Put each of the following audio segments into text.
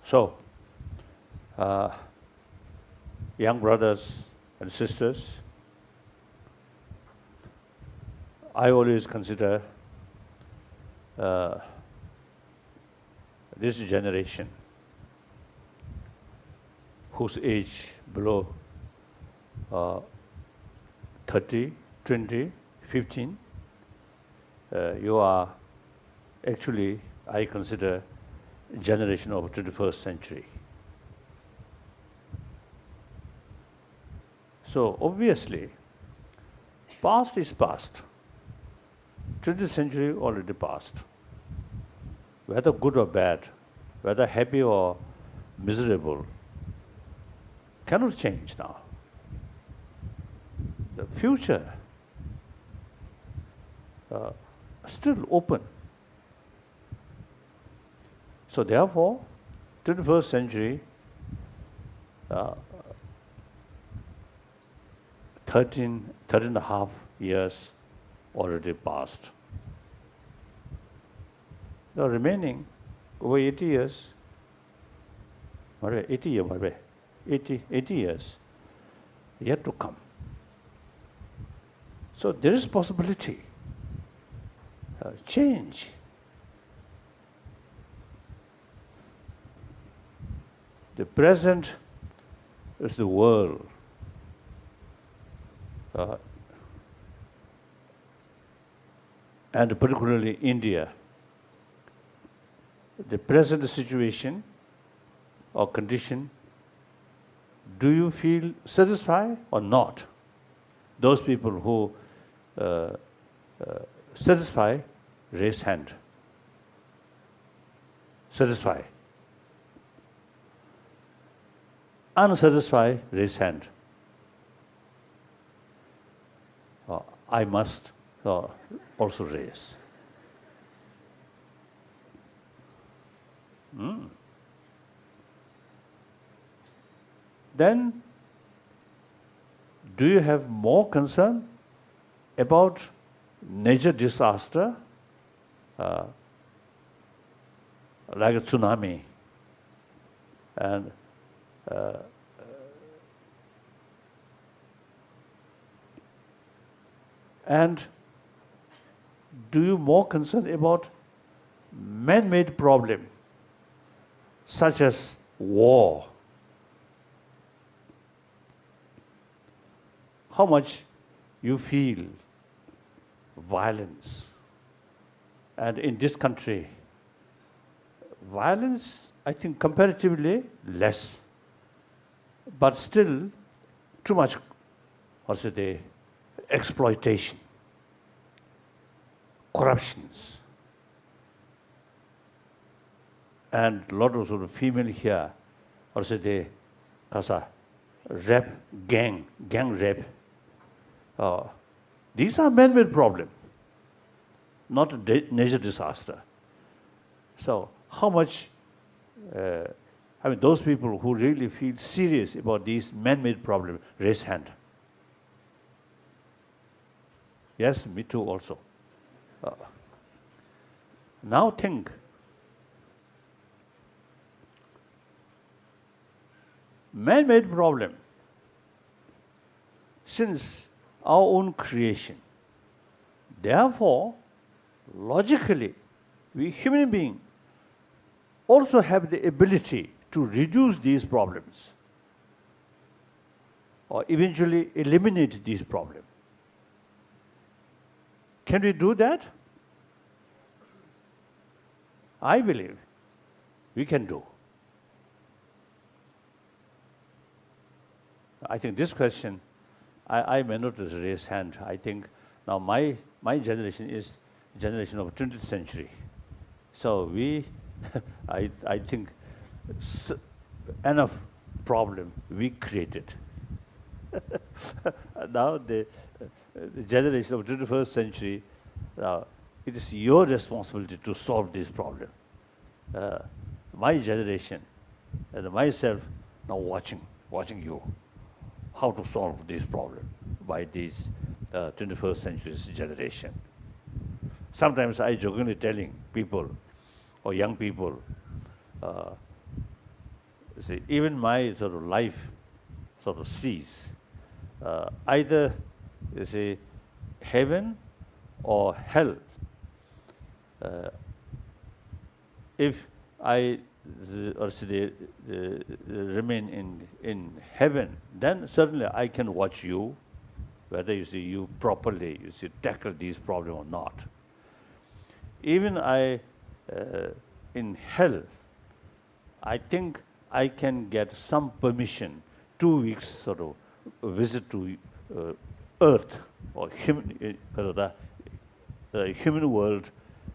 So, young brothers and sisters, I always consider this generation whose age below 30, 20, 15, you are actually, I consider, generation of 21st century. So obviously, past is past. 20th century already passed. Whether good or bad, whether happy or miserable, cannot change now. The future still open. So therefore, 21st century, 13 and a half years already passed. The remaining over 80 years, 80 years yet to come. So there is possibility, change. The present is the world. And particularly India. The present situation or condition, do you feel satisfied or not? Those people who satisfied, raise hand. Satisfied. Unsatisfied, raise hand. I must also raise. Then, do you have more concern about nature disaster, like a tsunami, and do you more concerned about man-made problem, such as war? How much you feel violence? And in this country, violence, I think, comparatively less, but still too much, also the exploitation, corruptions, and a lot of sort of female here, also the rape, gang rape. These are man-made problems, not a nature disaster. So how much, those people who really feel serious about these man-made problems, raise hand. Yes, me too also. Now think, man-made problem, since our own creation. Therefore, logically, we human beings also have the ability to reduce these problems or eventually eliminate these problems. Can we do that? I believe we can do. I think this question, I may not raise hand. I think now my generation is generation of 20th century. So we, I think, enough problem we created. Now the generation of 21st century, it is your responsibility to solve this problem. My generation and myself now watching you, how to solve this problem by this 21st century's generation. Sometimes I jokingly telling people or young people, You see, even my sort of life sort of sees either, you see, heaven or hell. If I remain in heaven, then certainly I can watch you, whether you see you properly, you see tackle these problems or not. Even in hell, I think I can get some permission, 2 weeks sort of visit to earth or human, the human world,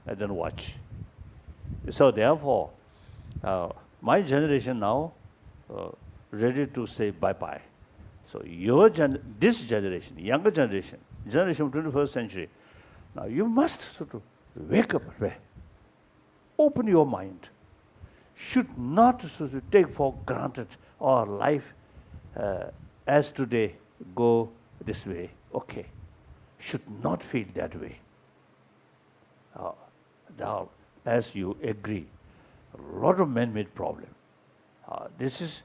and then watch. So therefore, my generation now ready to say bye-bye. So this generation, younger generation of 21st century, now you must sort of wake up, open your mind. Should not sort of take for granted our life as today go this way. Okay, should not feel that way. Now, as you agree, a lot of man-made problem. This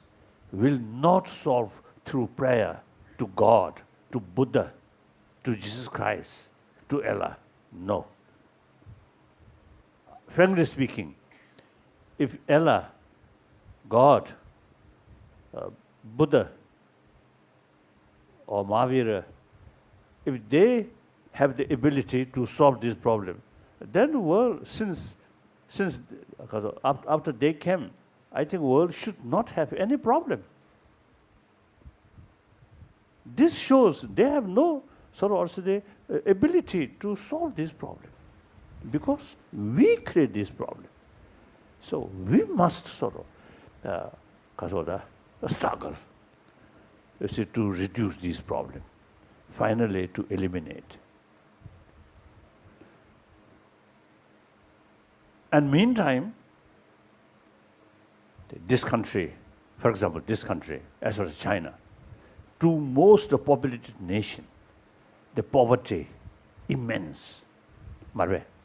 will not solve through prayer to God, to Buddha, to Jesus Christ, to Allah. No. Frankly speaking, if Allah, God, Buddha, or Mahavira, if they have the ability to solve this problem, then the world, since after they came, I think the world should not have any problem. This shows they have no sort of also the ability to solve this problem, because we create this problem. So we must sort of struggle, you see, to reduce this problem, finally to eliminate. And meantime, this country, for example, this country, as well as China, two most populated nation, the poverty immense,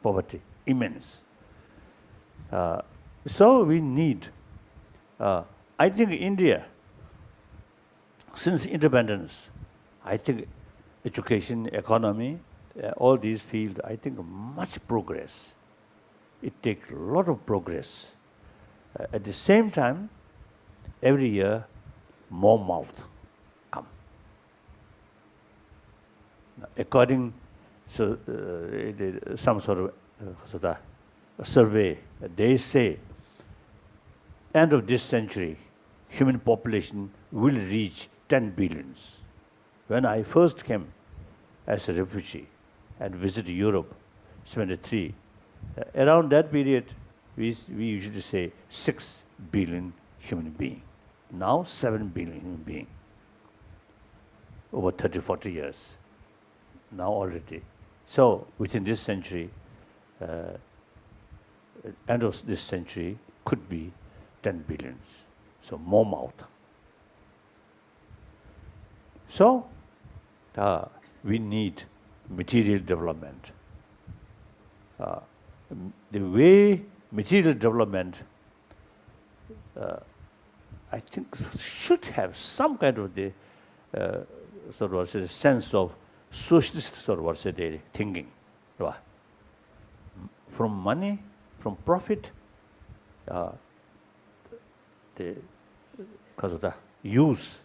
poverty immense. So we need, I think India, since independence, I think education, economy, all these fields, I think much progress. It takes a lot of progress. At the same time, every year, more mouth come. According to some sort of survey, they say, end of this century, human population will reach 10 billions. When I first came as a refugee and visited Europe, 73, around that period, we usually say 6 billion human beings. Now 7 billion human beings. Over 30, 40 years. Now already. So within this century, end of this century could be 10 billions. So more mouth. So we need material development. The way material development, I think, should have some kind of the sort of a sense of socialist sort of thinking. From money, from profit, because of the use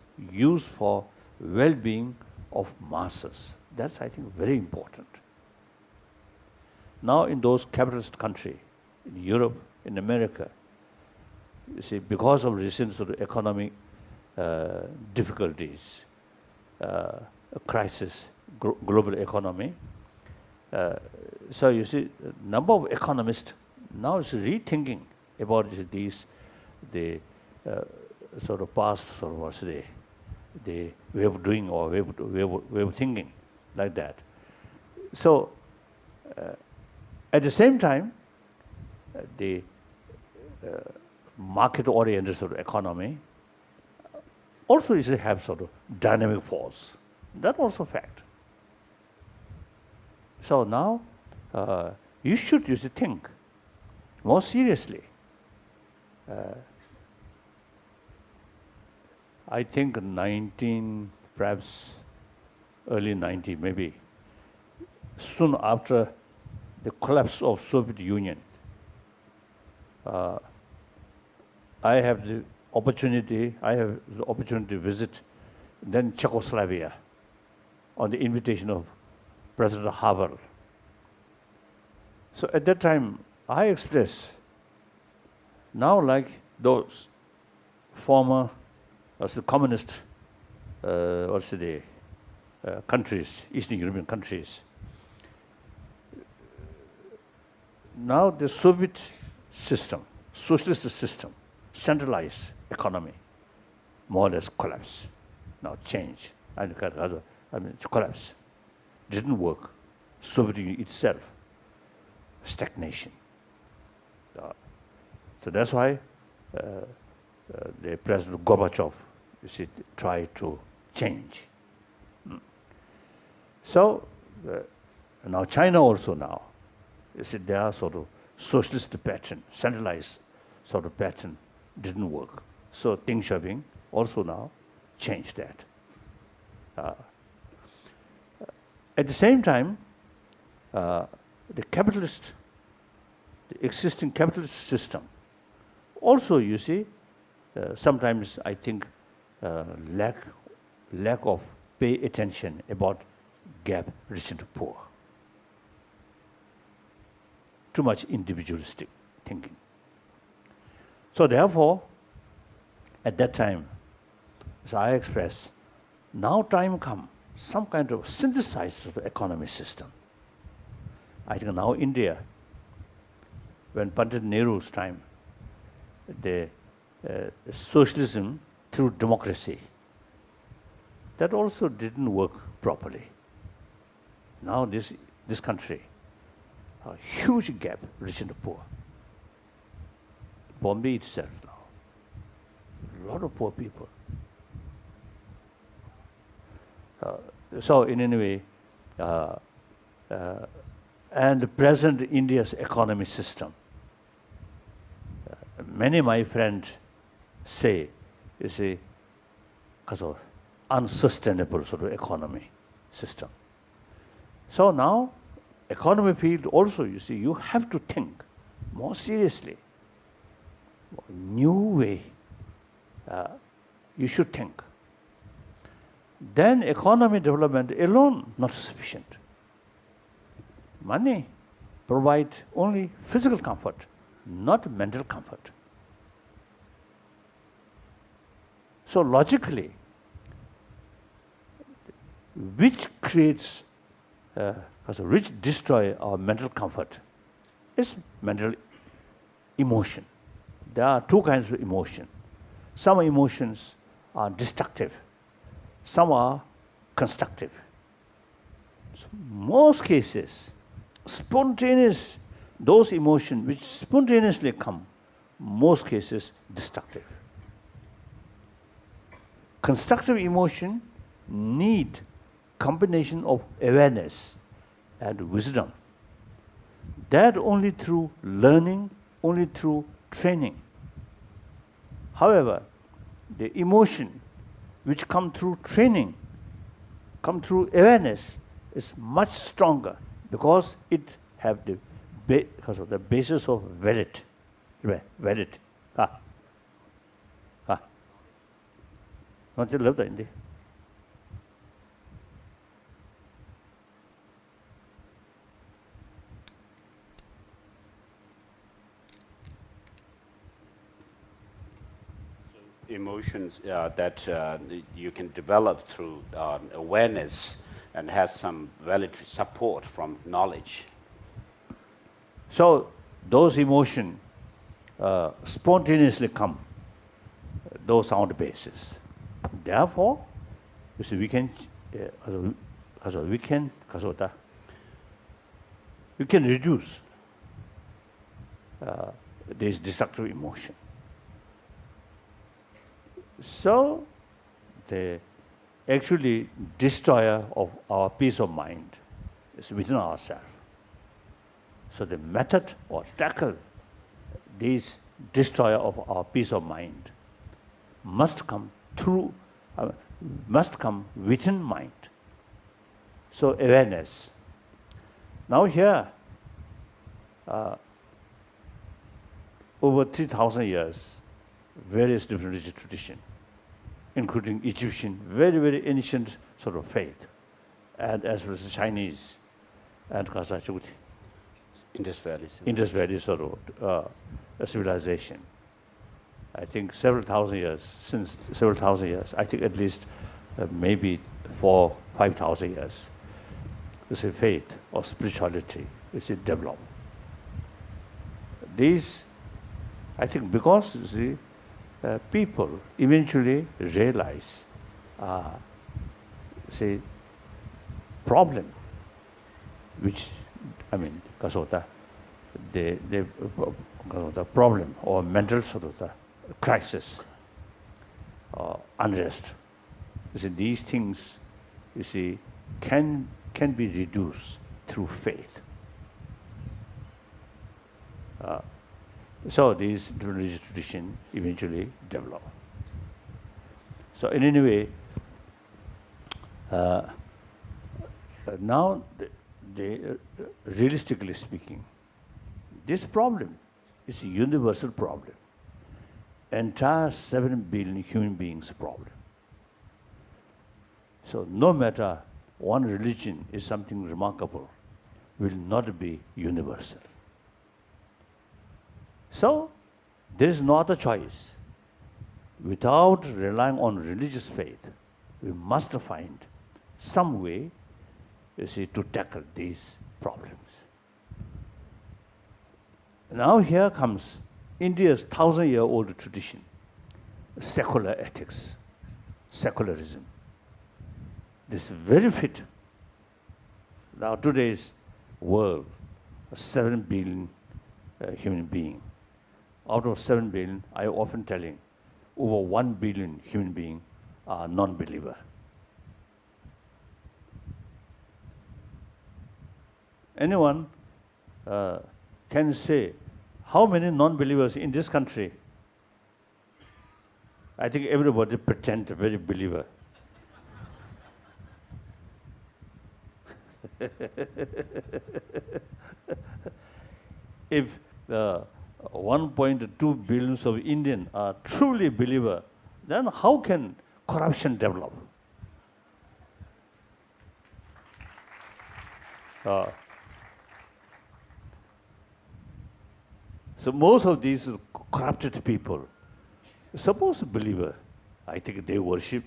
for well-being of masses. That's, I think, very important. Now in those capitalist countries, in Europe, in America, you see, because of recent sort of economic difficulties, crisis, global economy, so you see, number of economists now is rethinking about these, the sort of past sort of the way of doing or way of thinking, like that. So at the same time, the market-oriented sort of economy also is have sort of dynamic force. That's also a fact. So now you should think more seriously. I think 19, perhaps early 90, maybe, soon after the collapse of Soviet Union, I have the opportunity to visit then Czechoslovakia on the invitation of President Havel. So at that time, I expressed, now like those former communist countries, Eastern European countries, now the Soviet system, socialist system, centralized economy, more or less collapse. Now change, collapse. Didn't work. Soviet Union itself, stagnation. So that's why the President Gorbachev, tried to change. So now China also now, they are sort of socialist pattern, centralized sort of pattern, didn't work. So Deng Xiaoping also now changed that. At the same time, the existing capitalist system, also sometimes I think lack of pay attention about gap rich and poor. Too much individualistic thinking. So therefore, at that time, as I expressed, now time come, some kind of synthesized economic system. I think now India, when Pandit Nehru's time, the socialism through democracy, that also didn't work properly. Now this country, a huge gap, rich and poor. Bombay itself now, a lot of poor people. So in any way, and the present India's economic system, many of my friends say is a unsustainable sort of economy system. So now, economy field also, you have to think more seriously. New way, you should think. Then economy development alone not sufficient. Money provides only physical comfort, not mental comfort. So logically, which creates, which destroy our mental comfort is mental emotion. There are two kinds of emotion. Some emotions are destructive, some are constructive. So most cases, spontaneous, those emotions which spontaneously come, most cases destructive. Constructive emotion need combination of awareness and wisdom. That only through learning, only through training. However, the emotion which come through training, come through awareness, is much stronger because it have the because of the basis of valid. Not love that India. Emotions that you can develop through awareness and has some valid support from knowledge. So those emotions spontaneously come. Those are the basis. Therefore, we can reduce this destructive emotion. So, the actually destroyer of our peace of mind is within ourselves. So the method or tackle this destroyer of our peace of mind must come through must come within mind. So awareness. Now here, over 3,000 years, various different religious traditions, including Egyptian, very, very ancient sort of faith, and as well as the Chinese and Kazakhstan, Indus Valley. Indus Valley sort of civilization. I think several thousand years, I think at least maybe 4,000-5,000 years, is a faith or spirituality is developed. These, I think, because you see, people eventually realize, say, problem, which because of the problem or mental sort of the crisis, unrest. You see, these things, you see, can be reduced through faith. So these religious traditions eventually develop. So in any way, now realistically speaking, this problem is a universal problem. Entire 7 billion human beings problem. So no matter one religion is something remarkable, will not be universal. So there is no other choice. Without relying on religious faith, we must find some way, you see, to tackle these problems. Now here comes India's 1,000-year-old tradition, secular ethics, secularism. This is very fit. Now today's world, 7 billion human beings. Out of 7 billion, I often telling, over 1 billion human beings are non-believer. Anyone can say, how many non-believers in this country? I think everybody pretend to be a believer. If 1.2 billion of Indians are truly believer, then how can corruption develop? So most of these corrupted people, supposed believer, I think they worship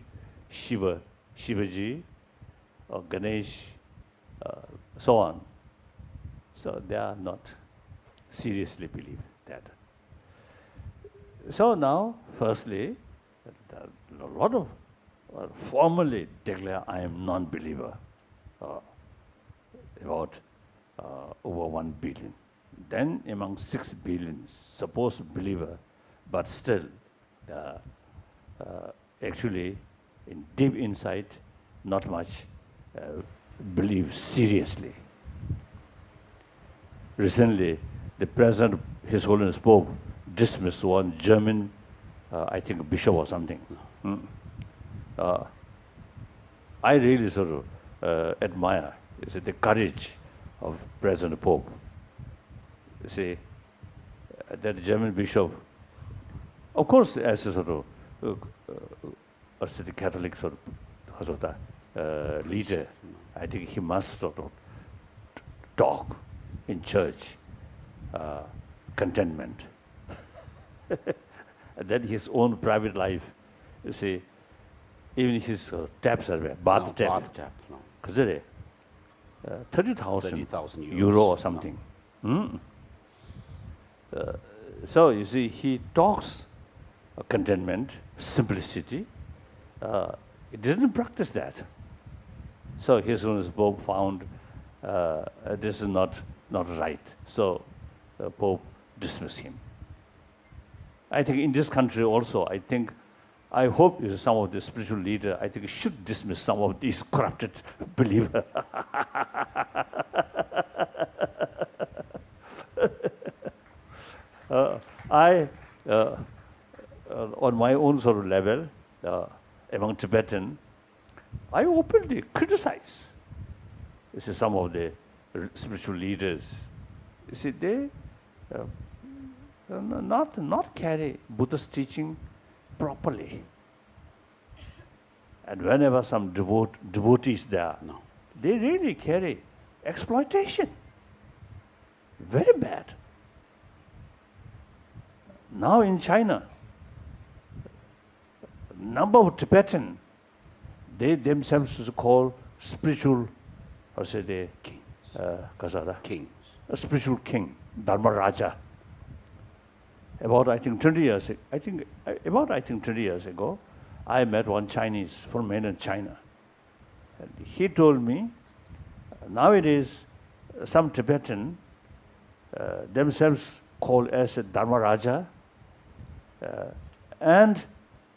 Shiva, Shivaji, or Ganesh, so on. So they are not seriously believe that. So now, firstly, a lot of formally declare I am non-believer, about over 1 billion. Then among 6 billion supposed believer, but still actually in deep inside not much believe seriously. Recently, the President, His Holiness Pope, dismissed one German, I think bishop or something. I really sort of admire the courage of President Pope. You see, that German bishop, of course, as a sort of the Catholic sort of leader, I think he must sort of talk in church, contentment. And then his own private life, you see, even his taps are there, bath tap. No. 30,000 euro or something. No. So you see, he talks contentment, simplicity. He didn't practice that. So His Holiness Pope found this is not right. So Pope dismissed him. I think in this country also, I hope some of the spiritual leaders, I think, should dismiss some of these corrupted believers. On my own sort of level, among Tibetan, I openly criticize. You see, some of the spiritual leaders. You see, they not carry Buddha's teaching properly. And whenever some devotees there, No. they really carry exploitation. Very bad. Now in China, number of Tibetan, they themselves call spiritual, or say they, Kings. a spiritual king, Dharma Raja. About I think 20 years ago, I met one Chinese from mainland China. And he told me, nowadays, some Tibetan themselves call as a Dharma Raja, and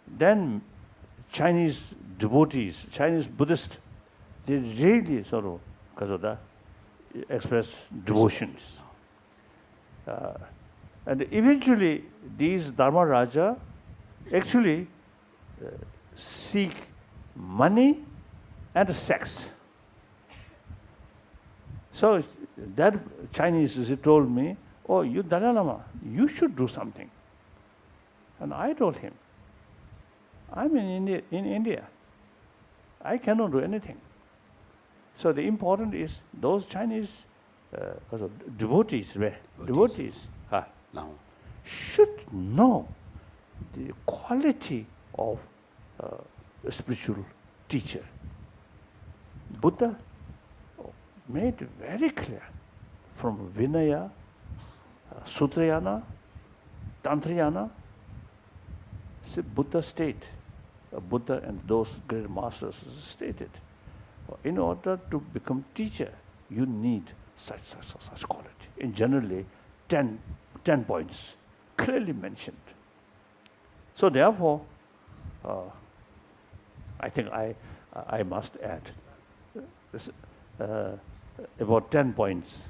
then Chinese devotees, Chinese Buddhists, they really sort of, because of that, express devotions. And eventually, these Dharma Raja actually seek money and sex. So that Chinese, he told me, oh, you Dalai Lama, you should do something. And I told him, I'm in India. I cannot do anything. So the important is those Chinese devotees No. should know the quality of a spiritual teacher. Buddha made very clear from Vinaya, Sutrayana, Tantrayana. See, Buddha Buddha and those great masters stated, in order to become teacher, you need such quality. And generally, 10 points clearly mentioned. So therefore, I think I must add about 10 points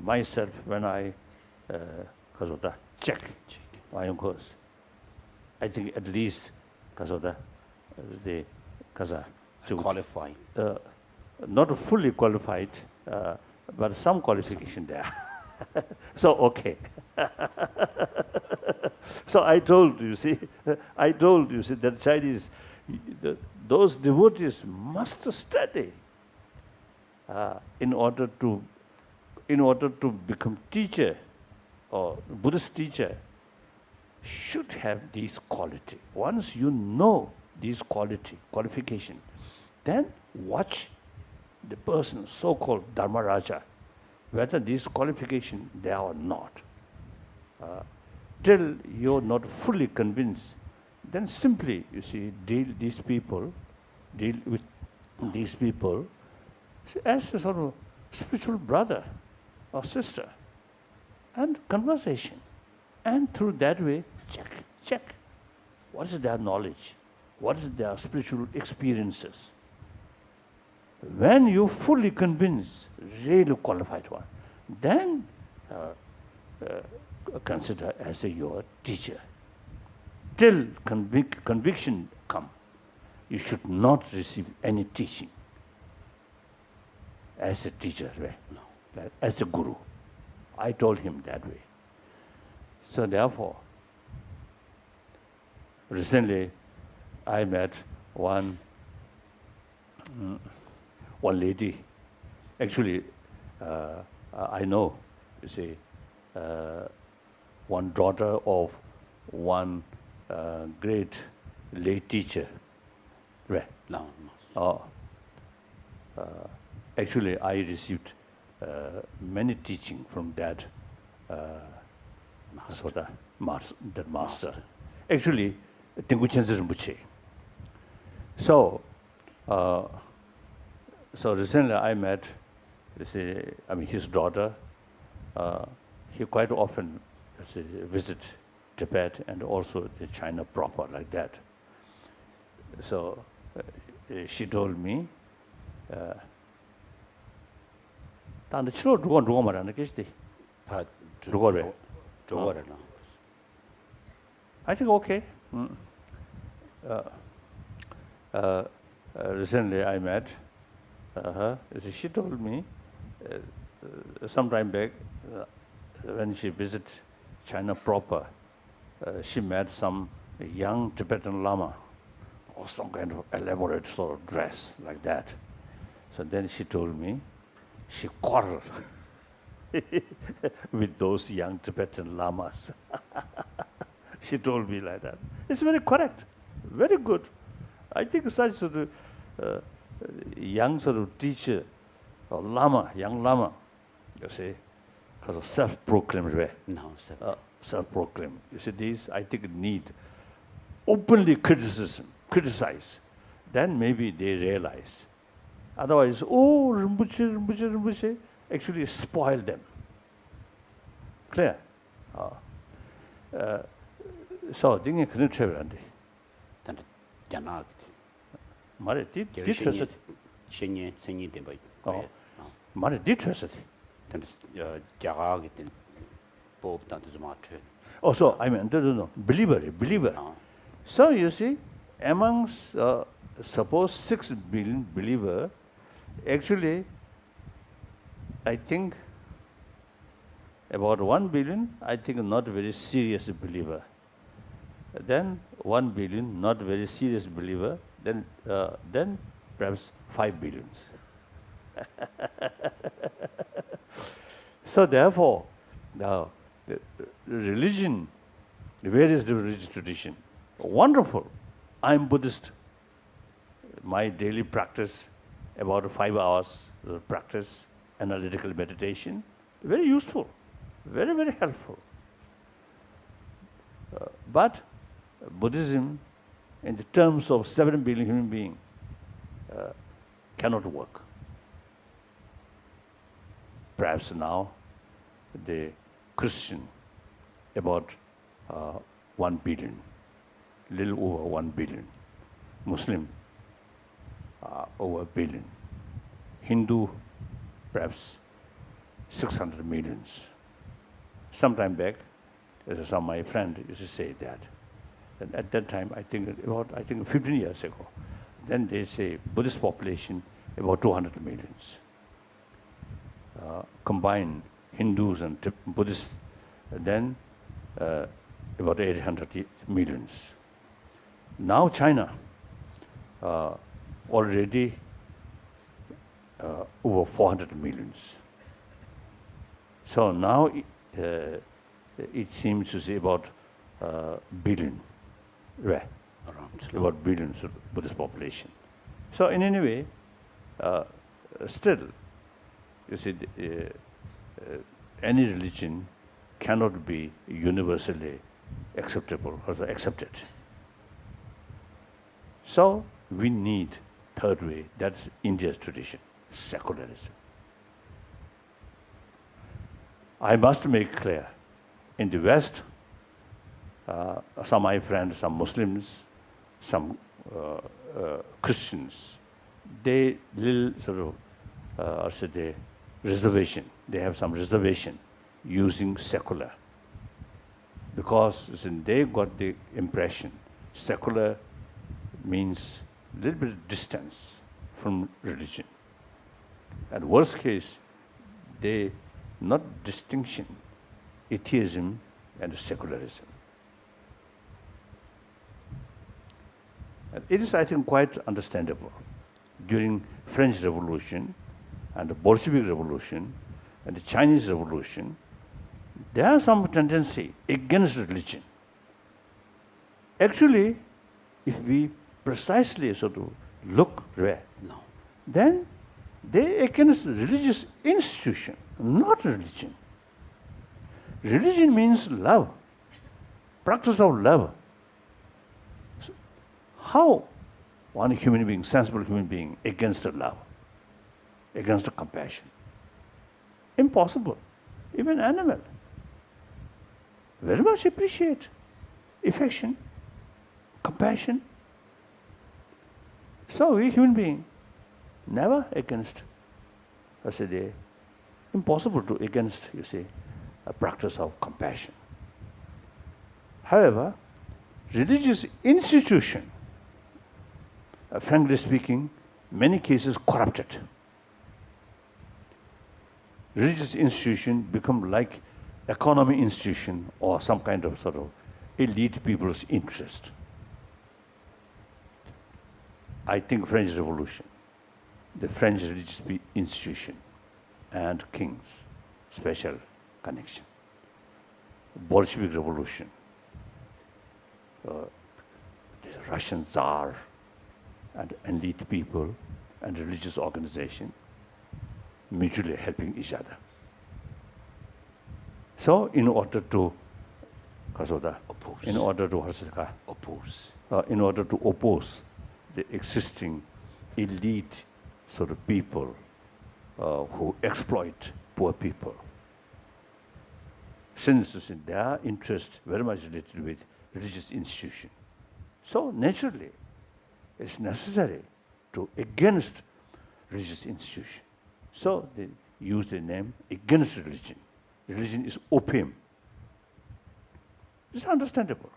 myself when I check my own course. I think at least Qualified. not fully qualified, but some qualification there. So okay. So I told you that Chinese, those devotees must study in order to become teacher or Buddhist teacher. Should have these quality. Once you know these qualification, then watch the person, so-called Dharma Raja, whether these qualification there or not. Till you're not fully convinced, then simply, you see, deal with these people as a sort of spiritual brother or sister, and conversation. And through that way, check what is their knowledge, what is their spiritual experiences. When you fully convince, really qualified one, then consider as your teacher. Till conviction come, you should not receive any teaching as a teacher, right? No. As a guru. I told him that way. So therefore, recently I met one lady. Actually, I know, you see, one daughter of one great lay teacher. Right? No. Actually, I received many teaching from that master. Actually, Tengu Chenze Rinpoche. So recently I met, his daughter. He quite often visit Tibet and also the China proper, like that. So she told me, I think okay. recently I met her. She told me some time back when she visited China proper, she met some young Tibetan Lama or some kind of elaborate sort of dress like that. So then she told me she quarreled with those young Tibetan Lamas. She told me like that. It's very correct, very good. I think such sort of young sort of teacher or Lama, young Lama, you see, has a self-proclaimed way. No, sir. Self-proclaimed. You see, these I think need openly criticize. Then maybe they realize. Otherwise, oh, Rinpoche, Rinpoche, Rinpoche, actually spoil them. Clear? So, thing is, can't travel on this. Then Janak. Mare, did trust it. Shinye de boy. Oh, Mare, did trust it. Then Jarag then Bob down to the martyr. Oh, so, I mean, no, believer. So, you see, amongst, suppose 6 billion believer, actually, I think about 1 billion, I think not very serious believer. Then 1 billion, not very serious believer. Then perhaps 5 billions. So therefore, the religion, various religious tradition, wonderful. I'm Buddhist. My daily practice, about 5 hours practice, analytical meditation, very useful, very, very helpful. But Buddhism, in the terms of 7 billion human beings, cannot work. Perhaps now, the Christian, about 1 billion, little over 1 billion. Muslim, over 1 billion. Hindu, perhaps 600 millions. Sometime back, some of my friend used to say that. And at that time, I think 15 years ago, then they say Buddhist population about 200 millions. Combine Hindus and Buddhists, then about 800 millions. Now China, already over 400 millions. So now it seems to say about billion, right? Around. About billions of Buddhist population. So in any way, still, you see, any religion cannot be universally acceptable or accepted. So we need third way, that's India's tradition, secularism. I must make clear, in the West, some of my friends, some Muslims, some Christians, they little sort of, reservation. They have some reservation using secular, because they got the impression secular means a little bit of distance from religion. And worst case, they not distinction, atheism and secularism. And it is, I think, quite understandable. During French Revolution and the Bolshevik Revolution and the Chinese Revolution, there is some tendency against religion. Actually, if we precisely sort of look there, then they against religious institution, not religion. Religion means love, practice of love. So how one human being, sensible human being, against love, against compassion? Impossible. Even animal very much appreciate affection, compassion. So we human being never against, I say, impossible to against, you see, a practice of compassion. However, religious institution, frankly speaking, many cases corrupted. Religious institution become like economy institution or some kind of sort of elite people's interest. I think French Revolution, the French religious institution and kings, special connection. Bolshevik Revolution, the Russian Tsar and elite people and religious organization mutually helping each other. So in order to oppose the existing elite sort of people who exploit poor people, since their interest very much related with religious institution. So naturally, it's necessary to against religious institution. So they use the name against religion. Religion is opium. It's understandable.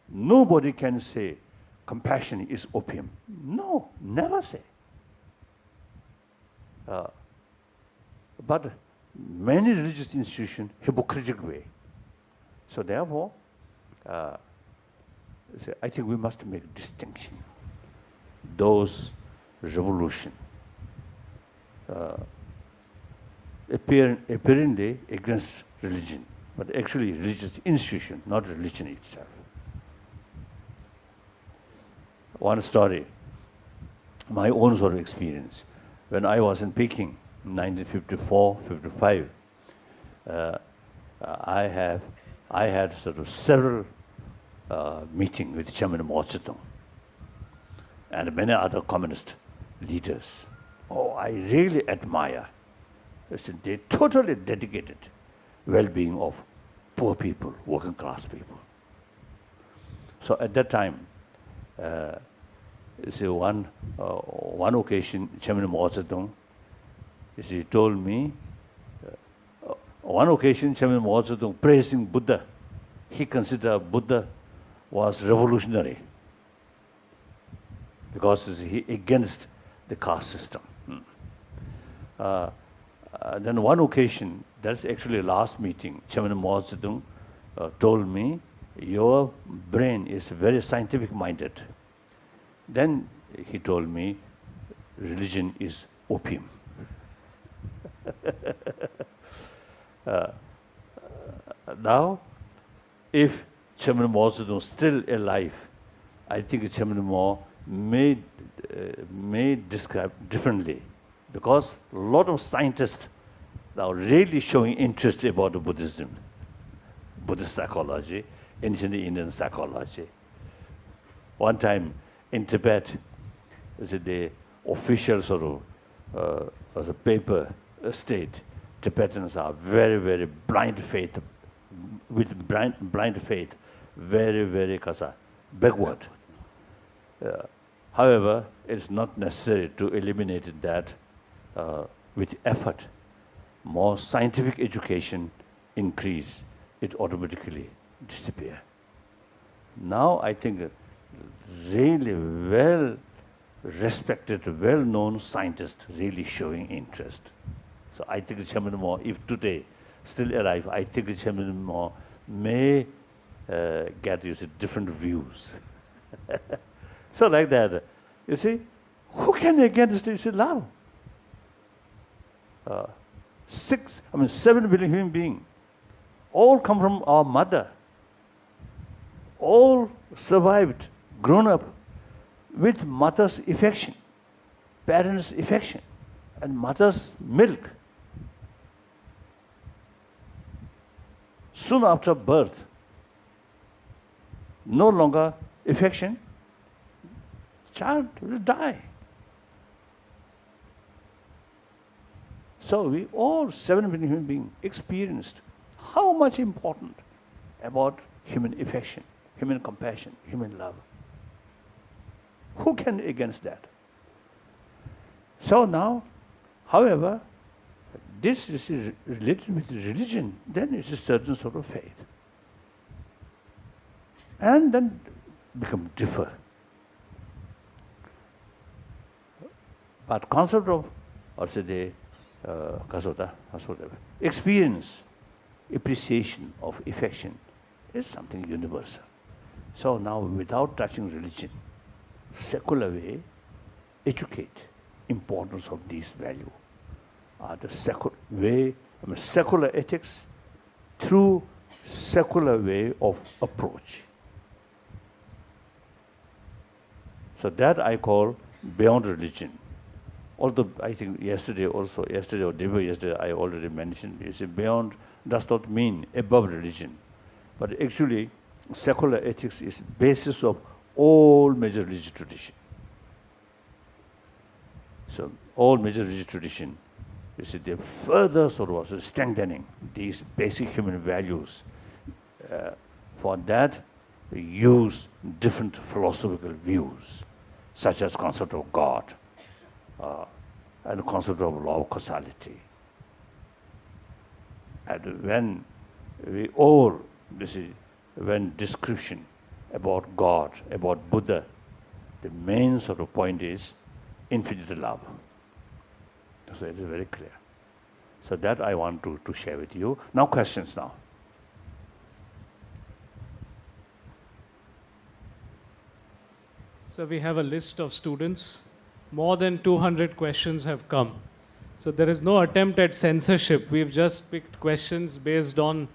Nobody can say compassion is opium. No, never say. But many religious institutions, hypocritical way. So therefore, I think we must make a distinction. Those revolution apparently against religion, but actually religious institution, not religion itself. One story, my own sort of experience. When I was in Peking in 1954, 55, I had sort of several meetings with Chairman Mao Zedong and many other communist leaders. Oh, I really admire. Listen, they totally dedicated well-being of poor people, working class people. So at that time, one occasion, Chairman Mao Zedong, he told me, one occasion, Chairman Mao Zedong praising Buddha. He considered Buddha was revolutionary because he against the caste system. Then one occasion, that's actually last meeting, Chairman Mao Zedong told me, your brain is very scientific minded. Then he told me, religion is opium. Now, if Chairman Mao Zedong is still alive, I think Chairman Mao may describe differently, because a lot of scientists are really showing interest about Buddhism, Buddhist psychology, ancient Indian psychology. One time in Tibet, the official sort of as a paper state, Tibetans are very, very blind faith, with blind faith, very, very backward. However, it's not necessary to eliminate that with effort. More scientific education increase, it automatically disappear. Now I think really well-respected, well-known scientists really showing interest. So I think Chairman Mao, if today still alive, I think Chairman Mao may get different views. So like that, you see, who can against Islam? 7 billion human beings, all come from our mother, all survived, grown up with mother's affection, parents' affection, and mother's milk. Soon after birth, no longer affection, child will die. So we all 7 billion human beings experienced how much important about human affection, human compassion, human love. Who can against that? So now, however, this is related with religion, then it's a certain sort of faith. And then become differ But concept of, also the experience, appreciation of affection is something universal. So now, without touching religion, secular way, educate importance of these value. The secular way, secular ethics through secular way of approach. So that I call beyond religion. Although I think yesterday or day before yesterday, I already mentioned, you see, beyond does not mean above religion. But actually, secular ethics is basis of all major religious tradition. So all major religious tradition, you see, they further sort of strengthening these basic human values. For that, they use different philosophical views, such as concept of God, and the concept of law of causality. And when we all, when description about God, about Buddha, the main sort of point is infinite love. So it is very clear. So that I want to share with you. Now questions now. So we have a list of students. More than 200 questions have come. So there is no attempt at censorship. We've just picked questions based on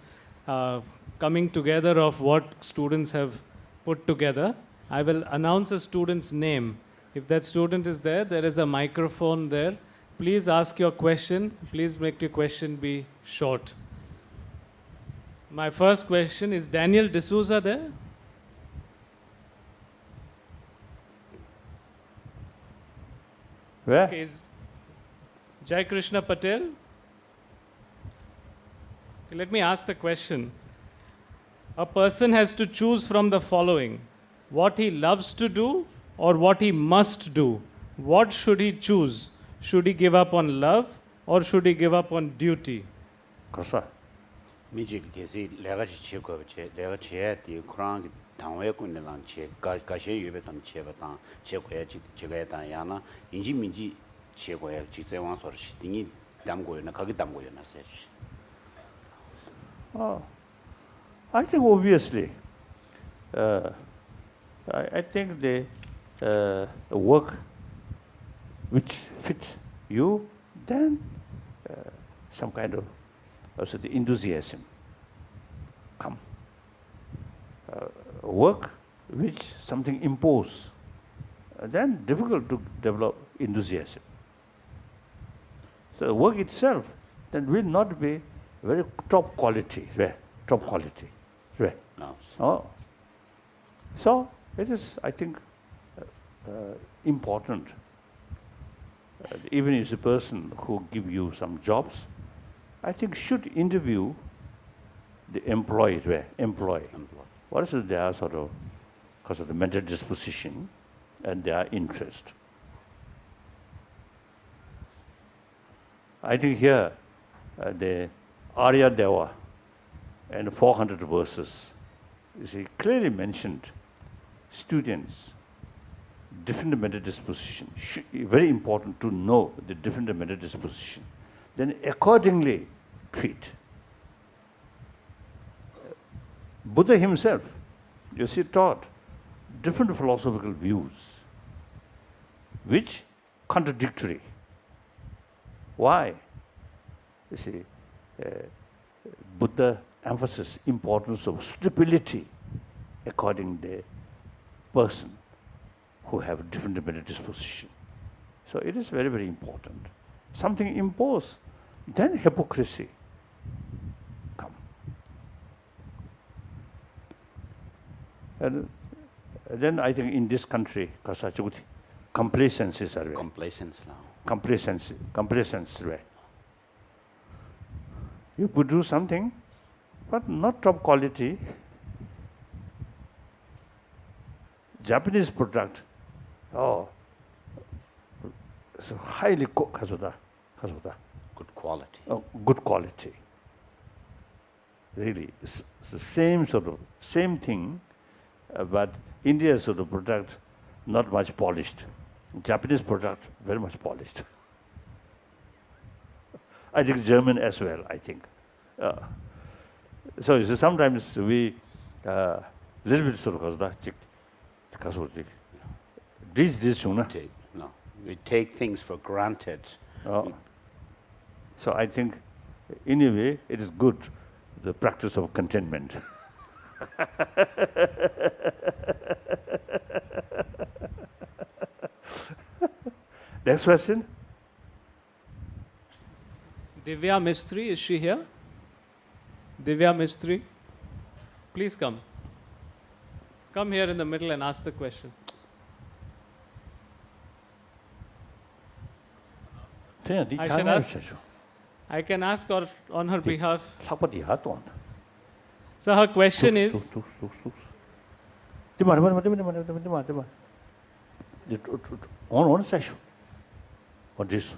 coming together of what students have put together. I will announce a student's name. If that student is there, there is a microphone there. Please ask your question. Please make your question be short. My first question is Daniel D'Souza there? Where? Okay, is Jai Krishna Patel? Okay, let me ask the question. A person has to choose from the following: what he loves to do or what he must do. What should he choose? Should he give up on love or should he give up on duty? Kasa. 미지 계시 내가 지치고 내가 지에디 크랑 당외 군들랑 제 가시 유배던 제바당 제고에 제가에다 야나 인지 민지 제고에 직제왕 소리시 등이 담고요나 거기 담고요나 세지. I think obviously, I think the work which fits you, then some kind of also the enthusiasm come. Work which something impose, then difficult to develop enthusiasm. So work itself then will not be very top quality, right? Top quality, right? No. Oh. So it is, I think, important. Even if a person who give you some jobs, I think should interview the employee, right? Employee. What is their sort of, because of the mental disposition and their interest. I think here, the Arya Deva and 400 verses, you see, clearly mentioned students, different mental disposition. Very important to know the different mental disposition. Then accordingly treat. Buddha himself, you see, taught different philosophical views, which contradictory. Why? You see, Buddha emphasizes importance of stability according to the person who have different mental disposition. So it is very, very important. Something imposed, then hypocrisy come. And then I think in this country, complacency is there. Complacence now. Complacency, right? You could do something, but not top quality. Japanese product, so highly good quality. Oh, good quality. Really, it's the same thing, but India's sort of product not much polished. Japanese product, very much polished. I think German as well, I think. So you see, sometimes we little bit sort of this No, we take things for granted. So I think, in a way, it is good, the practice of contentment. Next question. Divya Mistry, is she here? Divya Mistry, please come. Come here in the middle and ask the question. I should ask. I can ask on her behalf. So her question is, on session. Or this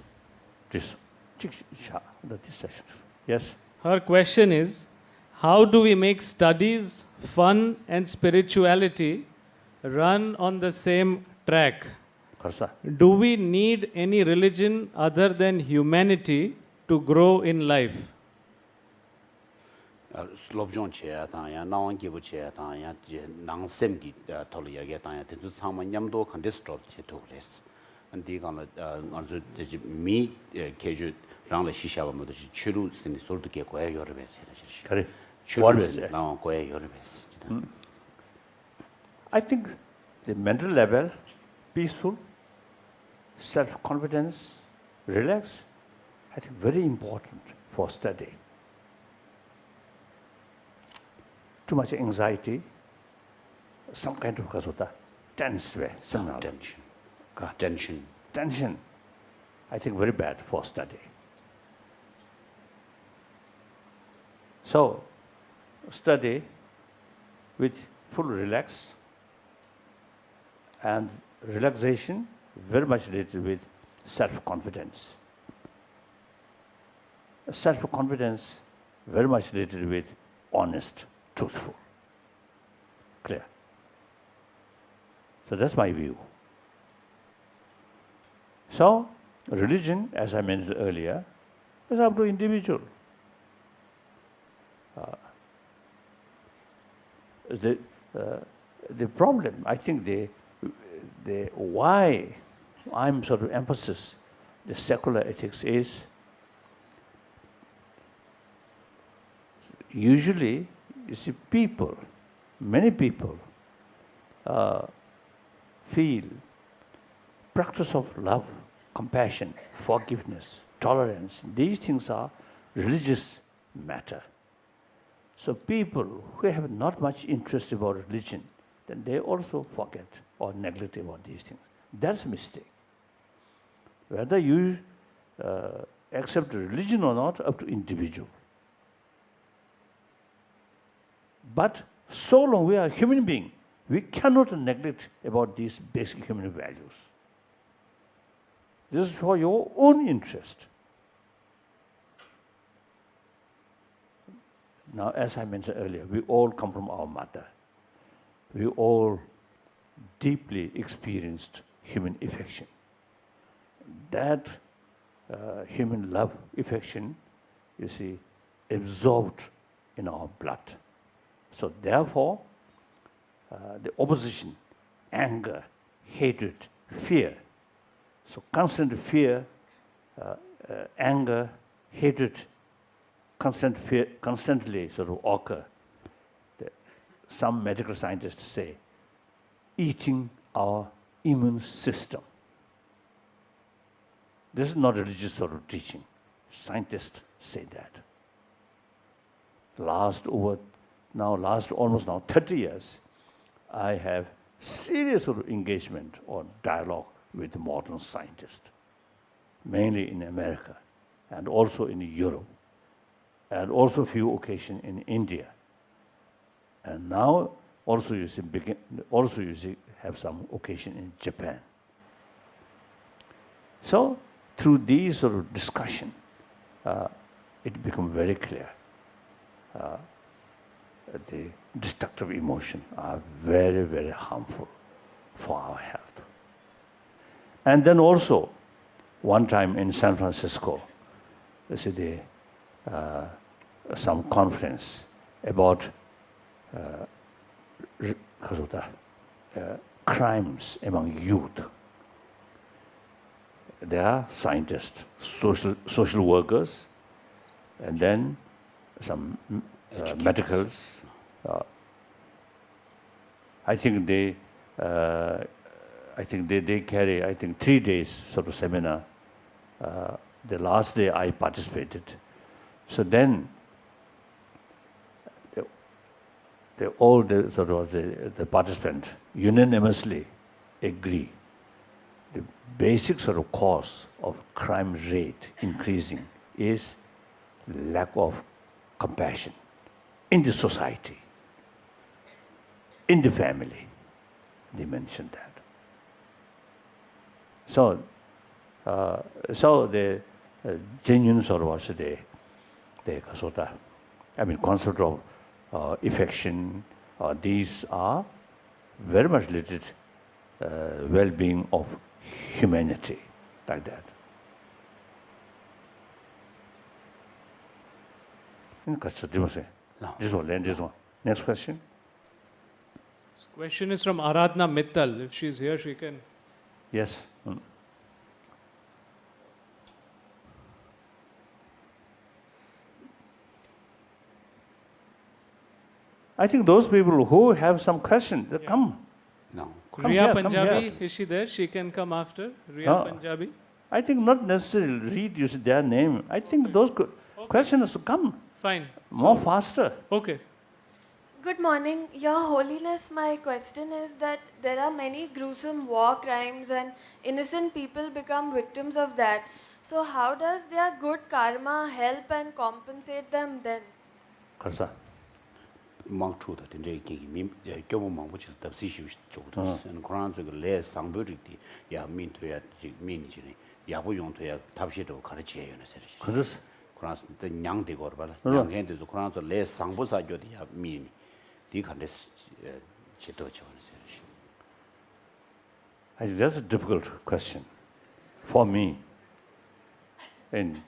session. Yes. Her question is, how do we make studies, fun and spirituality run on the same track? Do we need any religion other than humanity to grow in life? Slobjon che ta ya nawang ki bu che ta ya nang sem gi tol ya ge ta ya de zu chang ma nyam do kan des drop che to les an di gan la an zu de mi ke ju rang le shi sha ba mo de chi lu sin sol de ge ko ya yor be se de shi Correct. na ko ya yor be se. I think the mental level, peaceful, self-confidence, relax, I think very important for study. Too much anxiety, some kind of tense way, tension, I think very bad for study. So, study with full relax, and relaxation very much related with self-confidence. Self-confidence very much related with honest, truthful, clear. So that's my view. So, religion, as I mentioned earlier, is up to individual. The problem, I think the why I'm sort of emphasis the secular ethics is usually, you see, many people feel practice of love, compassion, forgiveness, tolerance, these things are religious matter. So people who have not much interest about religion, then they also forget or neglect about these things. That's a mistake. Whether you accept religion or not, up to individual. But so long we are human being, we cannot neglect about these basic human values. This is for your own interest. Now, as I mentioned earlier, we all come from our mother. We all deeply experienced human affection. That human love, affection, you see, absorbed in our blood. So therefore, the opposition, anger, hatred, fear. So constant fear, anger, hatred, constant fear, constantly sort of occur. Some medical scientists say, eating our immune system. This is not religious sort of teaching. Scientists say that. Last almost 30 years, I have serious sort of engagement or dialogue with modern scientists, mainly in America and also in Europe, and also a few occasions in India. And now also you see have some occasion in Japan. So through these sort of discussion, it becomes very clear. The destructive emotions are very, very harmful for our health. And then also, one time in San Francisco, some conference about crimes among youth. There are scientists, social workers, and then some medicals. I think they carry 3 days sort of seminar. The last day I participated. So then all the participants unanimously agree the basic sort of cause of crime rate increasing is lack of compassion in the society, in the family. They mentioned that. So the genuine sort of also the concept of affection, these are very much related well-being of humanity, like that. This one. Next question. This question is from Aradhna Mittal. If she's here, she can. Yes. I think those people who have some question, they come. No. Come Riya here, come Punjabi, here. is she there? She can come after. Riya Punjabi. I think not necessarily read their name. I think those questions come Fine. more faster. Okay. Good morning, Your Holiness. My question is that there are many gruesome war crimes and innocent people become victims of that. So how does their good karma help and compensate them then? Karsa. 망 추다 된제 기기 교보 망부치 답시시 조도 선 그런 저거 레 상부리디 야 민토야 민이지네 야부 용토야 답시도 가르치해요 세르시 그래서 그런 때 냥되고 봐라 냥한테도 그런 저레 상부사 줘디 야 민. I think that's a difficult question for me. In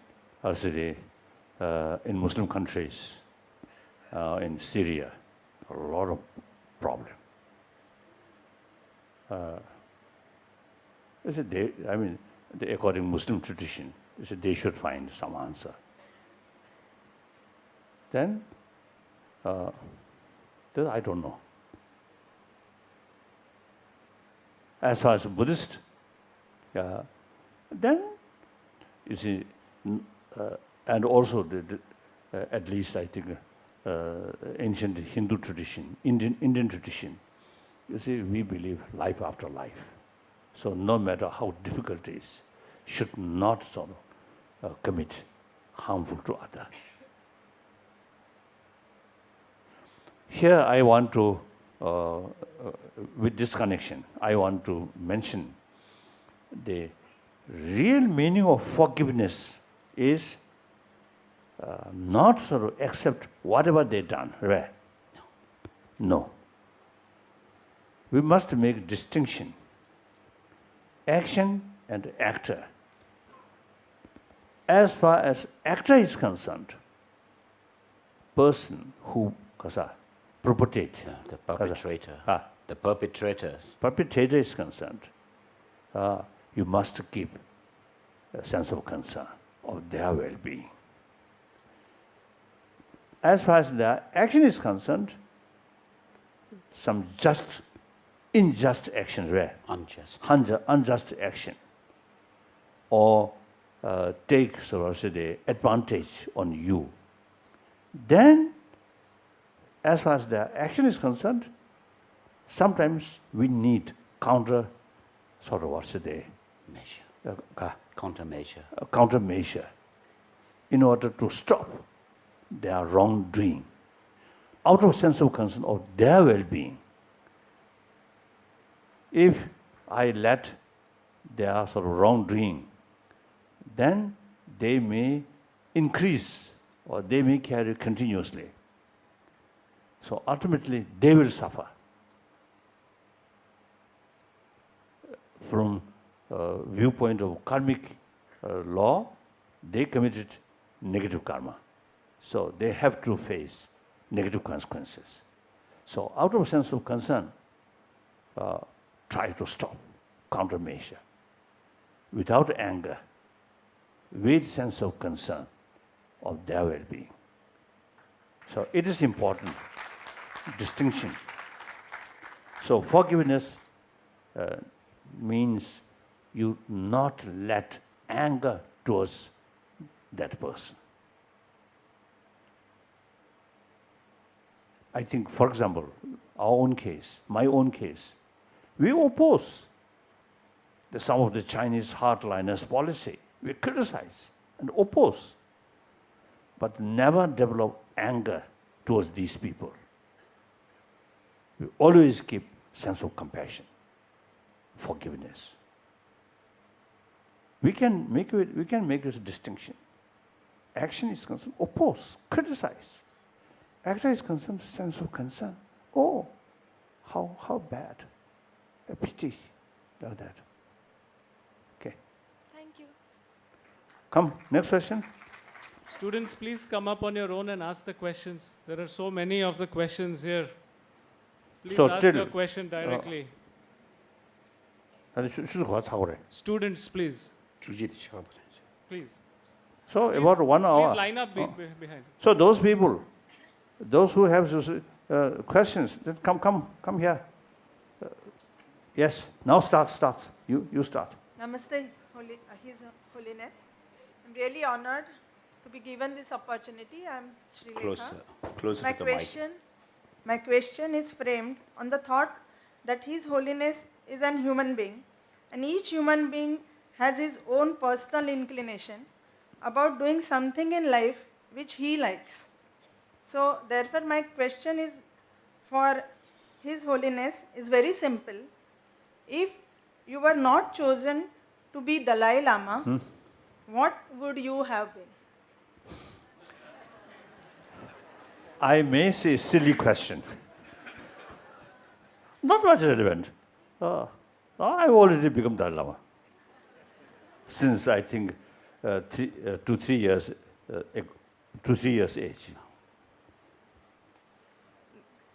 Muslim countries, in Syria, a lot of problem. According to Muslim tradition, they should find some answer. Then I don't know. As far as Buddhist, then you see, and also at least I think ancient Hindu tradition, Indian tradition. You see, we believe life after life. So no matter how difficult it is, should not sort of commit harmful to others. Here I want to, with this connection, I want to mention the real meaning of forgiveness is not sort of accept whatever they've done, right? No. We must make distinction, action and actor. As far as actor is concerned, person who perpetrate, the perpetrator, the perpetrators. Perpetrator is concerned, you must keep a sense of concern of their well-being. As far as the action is concerned, some unjust action, right? Unjust action, or take the advantage on you. Then, as far as the action is concerned, sometimes we need countermeasure. Countermeasure in order to stop their wrongdoing, out of sense of concern of their well-being. If I let their sort of wrongdoing, then they may increase or they may carry continuously. So ultimately, they will suffer from viewpoint of karmic law, they committed negative karma. So they have to face negative consequences. So out of a sense of concern, try to stop, countermeasure. Without anger, with sense of concern of their well-being. So it is important distinction. So forgiveness means you not let anger towards that person. I think, for example, our own case, my own case, we oppose some of the Chinese hardliners' policy. We criticize and oppose, but never develop anger towards these people. We always keep sense of compassion, forgiveness. We can make this distinction. Action is concerned, oppose, criticize. Action is concerned, sense of concern. Oh, how bad, a pity, like that. Okay. Thank you. Come, next question. Students, please come up on your own and ask the questions. There are so many of the questions here. Please So ask till- your question directly. 아니, 수수가 차고래. Students, please. 주제를 쳐버려야죠. Please. So about 1 hour. Please line up behind. So those people, those who have questions, then come here. Yes, now start. You start. Namaste, His Holiness. I'm really honored to be given this opportunity. I'm Sri Closer My to the mic. my question is framed on the thought that His Holiness is an human being, and each human being has his own personal inclination about doing something in life which he likes. So therefore my question is for His Holiness is very simple. If you were not chosen to be Dalai Lama, what would you have been? I may say silly question. Not much relevant. I've already become Dalai Lama. Since I think 2-3 years, 2-3 years age.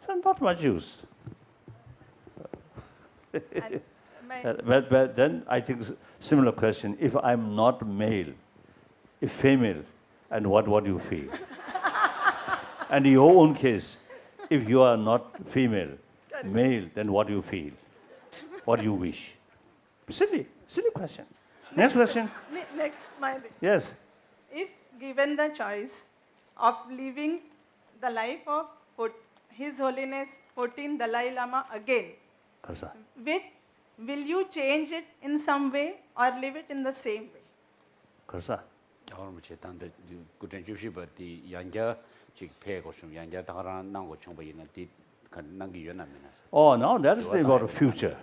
So not much use. And my But then I think similar question, if I'm not male, if female, and what do you feel? And in your own case, if you are not female, male, then what do you feel? What do you wish? Silly question. Next question. next, Yes. if given the choice of living the life of His Holiness 14th Dalai Lama again, Karsa. will you change it in some way or live it in the same way? Karsa. 여러분 제단데 그전 주시버디 양자 직패고 좀 양자 다가란 나고 총보이는 뒤 간난기 연합니다. Oh, now that is about the future.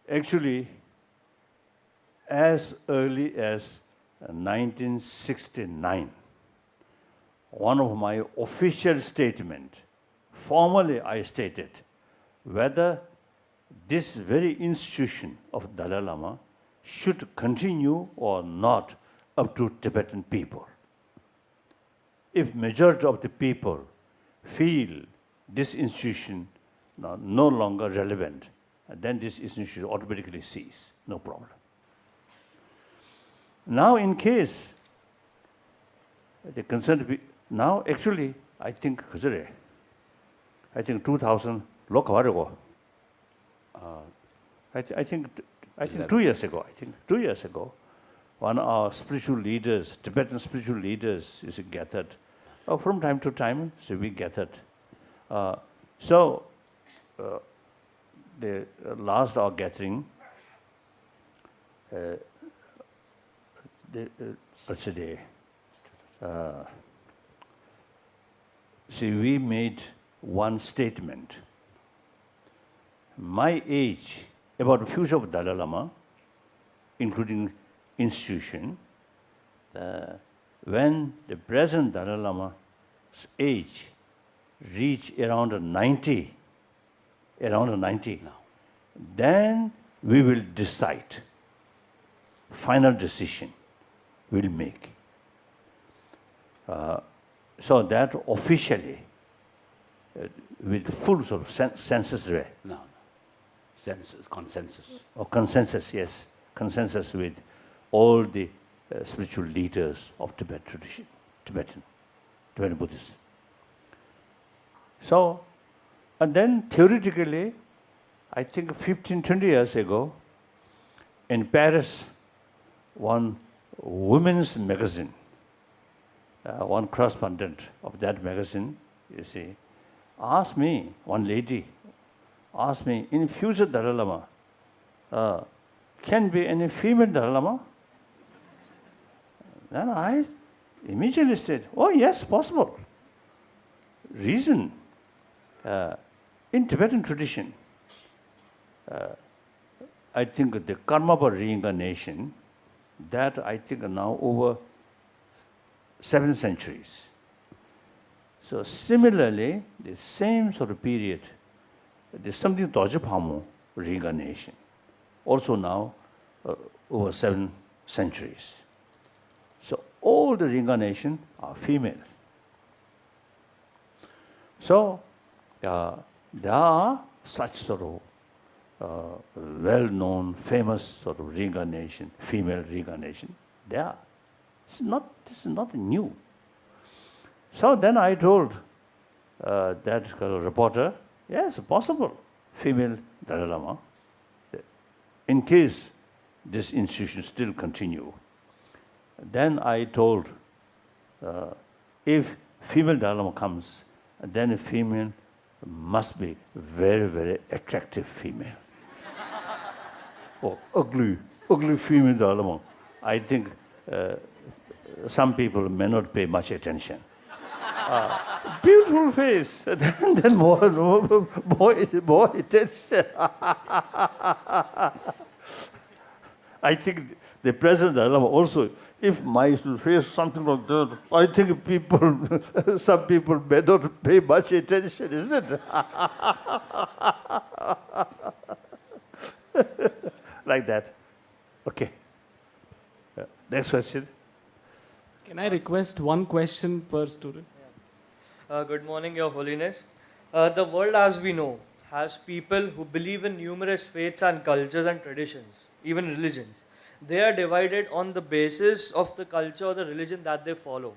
Actually, as early as 1969, one of my official statement, formally I stated whether this very institution of Dalai Lama should continue or not up to Tibetan people. If majority of the people feel this institution no longer relevant, then this institution automatically cease, no problem. Now in case the concerned people, now actually I think 2000 I think 2 years ago, 2 years ago, one of our spiritual leaders, Tibetan spiritual leaders, is gathered. From time to time, so we gathered. The last our gathering, we made one statement. My age, about the future of Dalai Lama, including institution, when the present Dalai Lama's age reach around 90, then we will decide. Final decision we'll make. So that officially, with full sort of census way, No. Consensus. or consensus, yes, consensus with all the spiritual leaders of Tibet tradition, Tibetan Buddhists. So, and then theoretically, I think 15, 20 years ago, in Paris, one women's magazine, one correspondent of that magazine, you see, asked me, one lady asked me, in future Dalai Lama, can be any female Dalai Lama? Then I immediately said, oh yes, possible. Reason, in Tibetan tradition, I think the karma for reincarnation, that I think now over 7 centuries. So similarly, the same sort of period, there's something Tojapamu reincarnation, also now over 7 centuries. So all the reincarnation are female. So there are such sort of well-known, famous sort of reincarnation, female reincarnation. There. This is not new. So then I told that reporter, yes, possible, female Dalai Lama, in case this institution still continue. Then I told, if female Dalai Lama comes, then a female must be very, very attractive female. Or ugly female Dalai Lama. I think some people may not pay much attention. Beautiful face, then more attention. I think the present Dalai Lama also, if my face something like that, I think people, some people may not pay much attention, isn't it? Like that. Okay. Next question. Can I request one question per student? Good morning, Your Holiness. The world as we know has people who believe in numerous faiths and cultures and traditions, even religions. They are divided on the basis of the culture or the religion that they follow.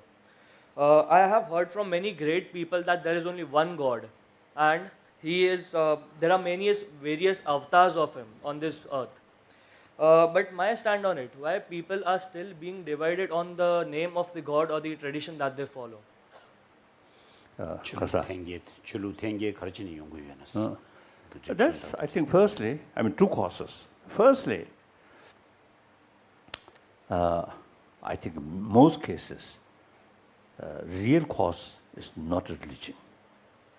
I have heard from many great people that there is only one God, and He is. There are various avatars of Him on this earth. But my stand on it, why people are still being divided on the name of the God or the tradition that they follow. That's, I think, firstly, two causes. Firstly, I think in most cases, real cause is not religion,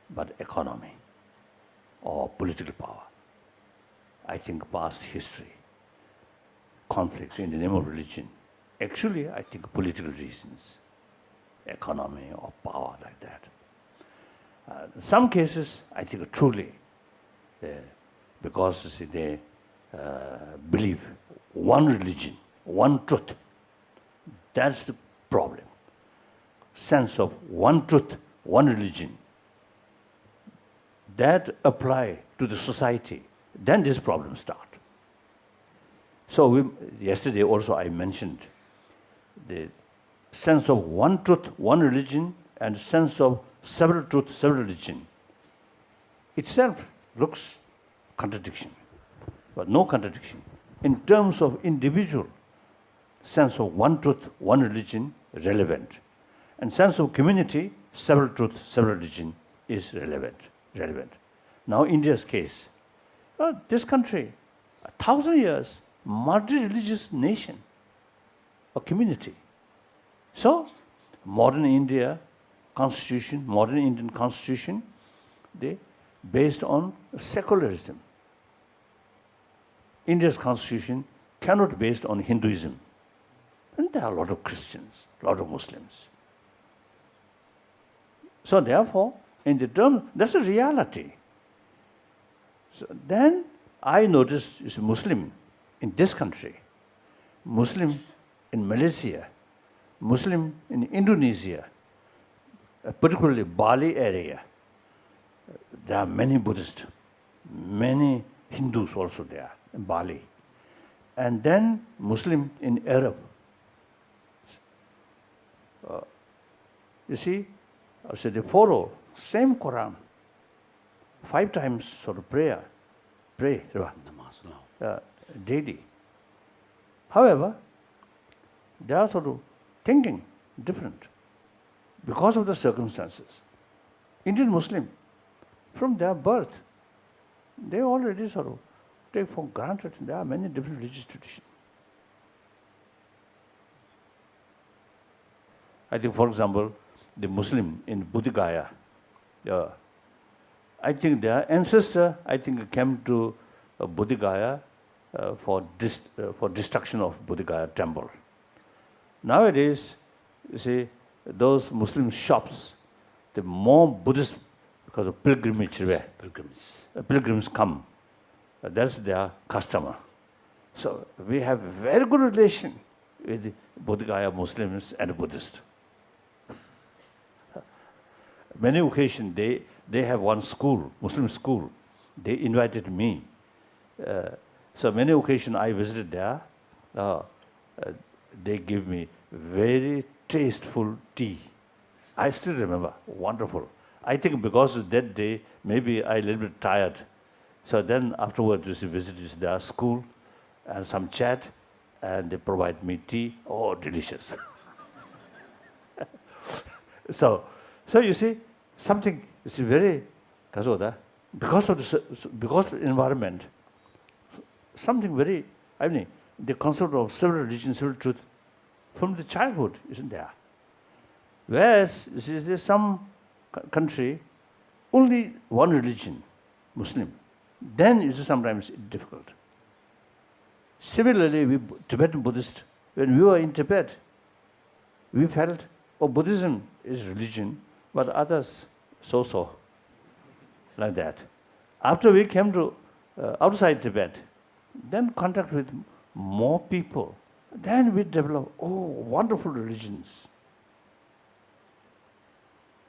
but economy or political power. I think past history, conflict in the name of religion, actually, I think political reasons, economy or power like that. In some cases, I think truly, because see, they believe one religion, one truth. That's the problem. Sense of one truth, one religion. That apply to the society. Then this problem start. So yesterday also I mentioned the sense of one truth, one religion, and sense of several truth, several religion. Itself looks contradiction, but no contradiction. In terms of individual, sense of one truth, one religion, relevant. And sense of community, several truth, several religion is relevant. Now India's case, this country, 1,000 years, multi-religious nation or community. So, modern India constitution, modern Indian constitution, they based on secularism. India's constitution cannot be based on Hinduism. And there are a lot of Christians, a lot of Muslims. So therefore, in the term, that's a reality. So then I noticed is Muslim in this country, Muslim in Malaysia, Muslim in Indonesia, particularly Bali area. There are many Buddhists, many Hindus also there in Bali. And then Muslim in Arab. You see, so they follow same Quran, 5 times sort of pray, Namaz now. daily. However, they are sort of thinking different because of the circumstances. Indian Muslim, from their birth, they already sort of take for granted there are many different religious traditions. I think, for example, the Muslim in Buddhagaya, I think their ancestor, came to Buddhagaya for destruction of Buddhagaya temple. Nowadays, you see, those Muslim shops, the more Buddhist, because of pilgrimage, pilgrims come. That's their customer. So we have very good relation with the Buddhagaya Muslims and Buddhists. Many occasions, they have one school, Muslim school. They invited me. So many occasions I visited there. They give me very tasteful tea. I still remember, wonderful. I think because of that day, maybe I a little bit tired. So then afterwards, we visited their school and some chat, and they provide me tea. Oh, delicious. So you see, something is very, because of the environment, something very, the concept of civil religion, civil truth, from the childhood isn't there. Whereas, there's some country, only one religion, Muslim, then it is sometimes difficult. Similarly, we Tibetan Buddhists, when we were in Tibet, we felt, Buddhism is religion, but others so, like that. After we came to outside Tibet, then contact with more people, then we develop, wonderful religions.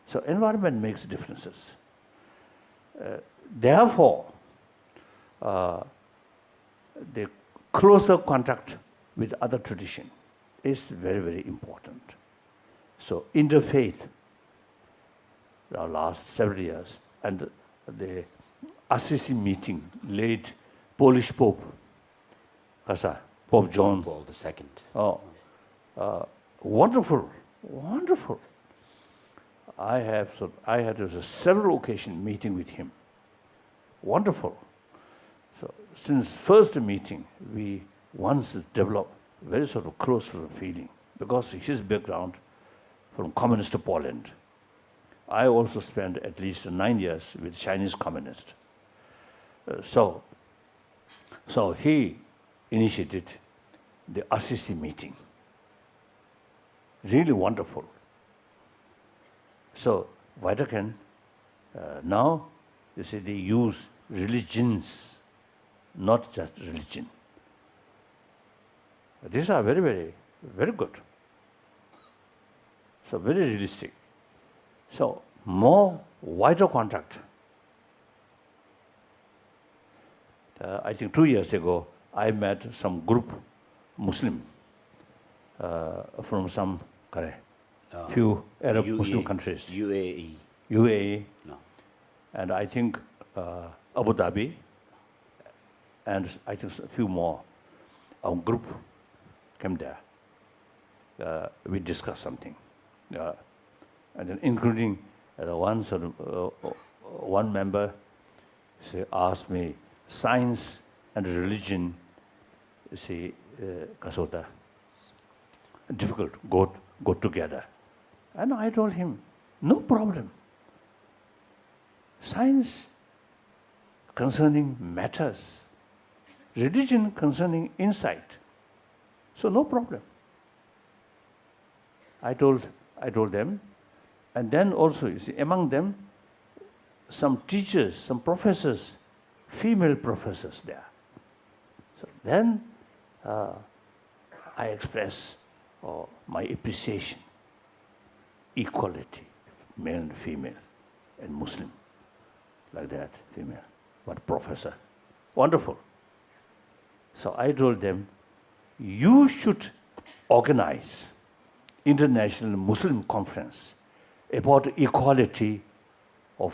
So environment makes differences. Therefore, the closer contact with other tradition is very, very important. So interfaith, the last several years, and the Assisi meeting, late Polish Pope, Pope John Paul II. Wonderful. I had several occasions meeting with him. Wonderful. So since first meeting, we once developed very sort of close feeling because his background from communist Poland. I also spent at least 9 years with Chinese communists. So he initiated the Assisi meeting. Really wonderful. So Vatican, now, you see, they use religions, not just religion. These are very, very, very good. So very realistic. So more wider contact. I think 2 years ago, I met some group, Muslim, from some few Arab Muslim countries. UAE. No. And I think Abu Dhabi, and I think a few more. Our group came there. We discussed something. And then including one member asked me, science and religion, Kasota, difficult, go together. And I told him, no problem. Science concerning matters, religion concerning insight. So no problem. I told them, and then also, you see, among them, some teachers, some professors female professors there. So then I express my appreciation, equality, male and female, and Muslim, like that, female. But professor, wonderful. So I told them, you should organize international Muslim conference about equality of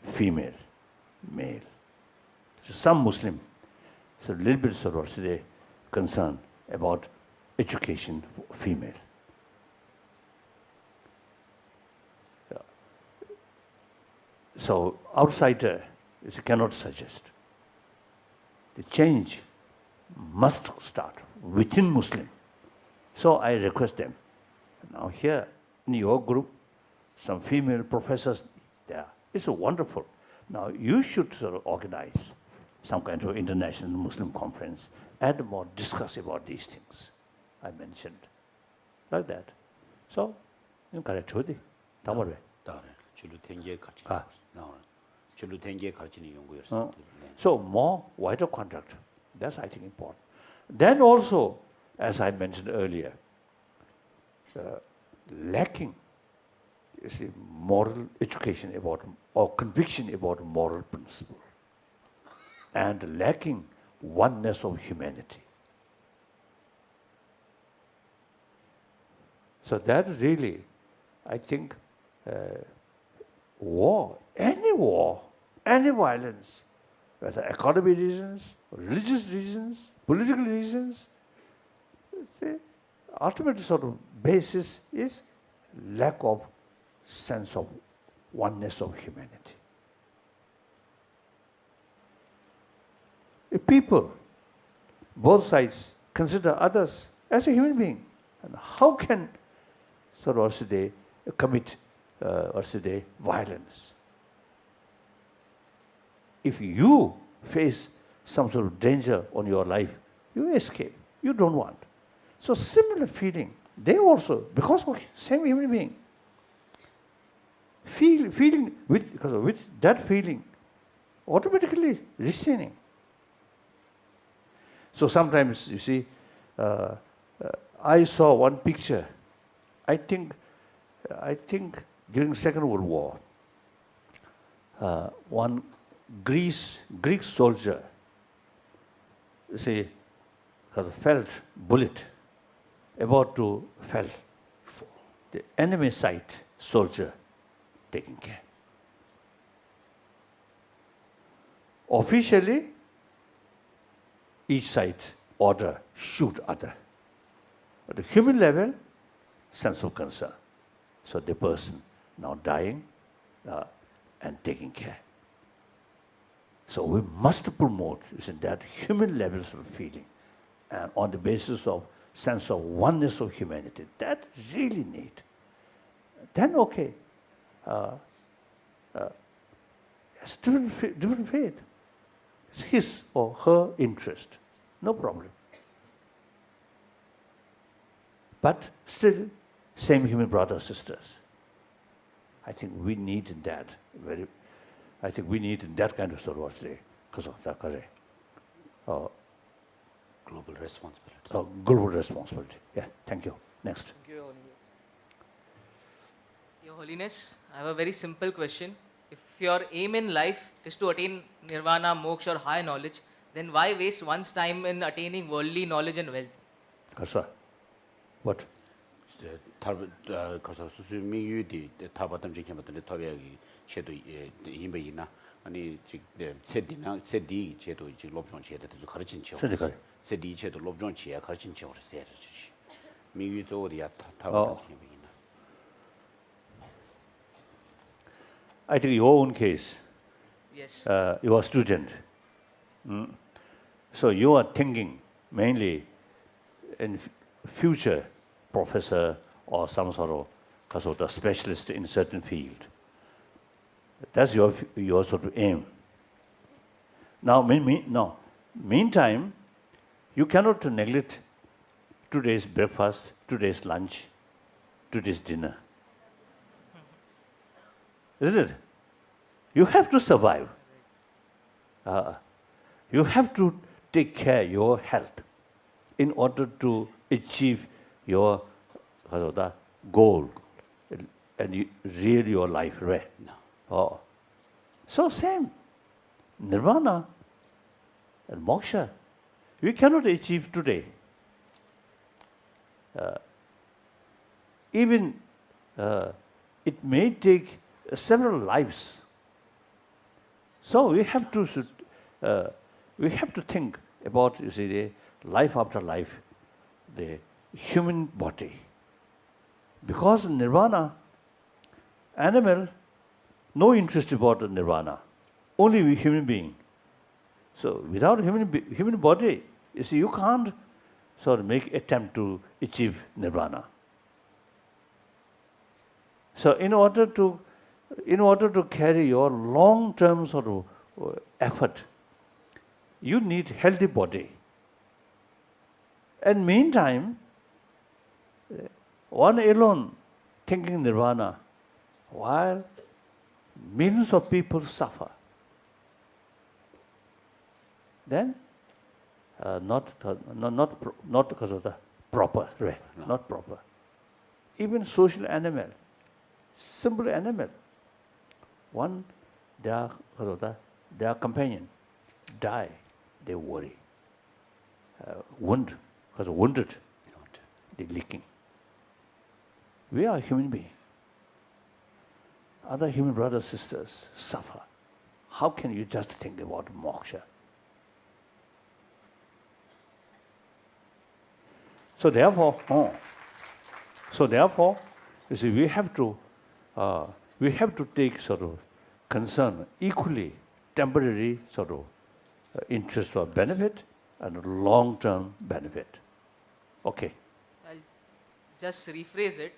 female, male. So some Muslim, so a little bit sort of today concerned about education for female. So outsider cannot suggest. The change must start within Muslim. So I request them. Now here in your group, some female professors there. It's wonderful. Now you should sort of organize some kind of international Muslim conference and more discuss about these things I mentioned. Like that. So, you can correct it. Tamare. So more wider contact. That's I think important. Then also, as I mentioned earlier, lacking moral education about or conviction about moral principle, and lacking oneness of humanity. So that really, I think, war, any violence, whether economic reasons, religious reasons, political reasons, the ultimate sort of basis is lack of sense of oneness of humanity. If people, both sides, consider others as a human being, and how can sort of they commit violence? If you face some sort of danger on your life, you escape. You don't want. So similar feeling, they also, because of same human being, feeling because with that feeling, automatically restraining. So sometimes you see, I saw one picture. I think during Second World War, one Greek soldier, felt bullet about to fell. The enemy side soldier taking care. Officially, each side order shoot other. At the human level, sense of concern. So the person now dying and taking care. So we must promote that human levels of feeling, and on the basis of sense of oneness of humanity. That really need. Then okay, it's different faith. It's his or her interest, no problem. But still, same human brothers, sisters. I think we need that kind of sort of because of that global responsibility. Global responsibility. Yeah, thank you. Next. Thank you, Your Holiness. Your Holiness, I have a very simple question. If your aim in life is to attain nirvana, moksha, or high knowledge, then why waste one's time in attaining worldly knowledge and wealth? Kasa. What? 그래서 수수미유디 타바담 지켜봤더니 토비하기 제도 임베이나 아니 지금 세디 제도 지금 롭종 제도도 가르친 쳐. 세디 제도 롭종 지에 가르친 쳐 그랬어요. 미유도 어디야 타바담 임베이나. I think your own case. Yes. You are a student. So you are thinking mainly in future professor or some sort of specialist in a certain field. That's your sort of aim. Now, meantime, you cannot neglect today's breakfast, today's lunch, today's dinner. Isn't it? You have to survive. You have to take care of your health in order to achieve your goal and you real your life, right? No. Oh. So same, nirvana and moksha, we cannot achieve today. Even it may take several lives. So we have to think about, you see, the life after life, the human body. Because nirvana, animal, no interest about nirvana, only we human being. So without human body, you see, you can't sort of make attempt to achieve nirvana. So in order to carry your long-term sort of effort, you need healthy body. And meantime, one alone thinking nirvana, while millions of people suffer, then not because of the proper, right? No. Not proper. Even social animal, simple animal, one their companion die, they worry. Wounded, they leaking. We are human beings. Other human brothers, sisters suffer. How can you just think about moksha? So therefore, you see, we have to take sort of concern equally, temporary sort of interest or benefit and long-term benefit. Okay. I'll just rephrase it.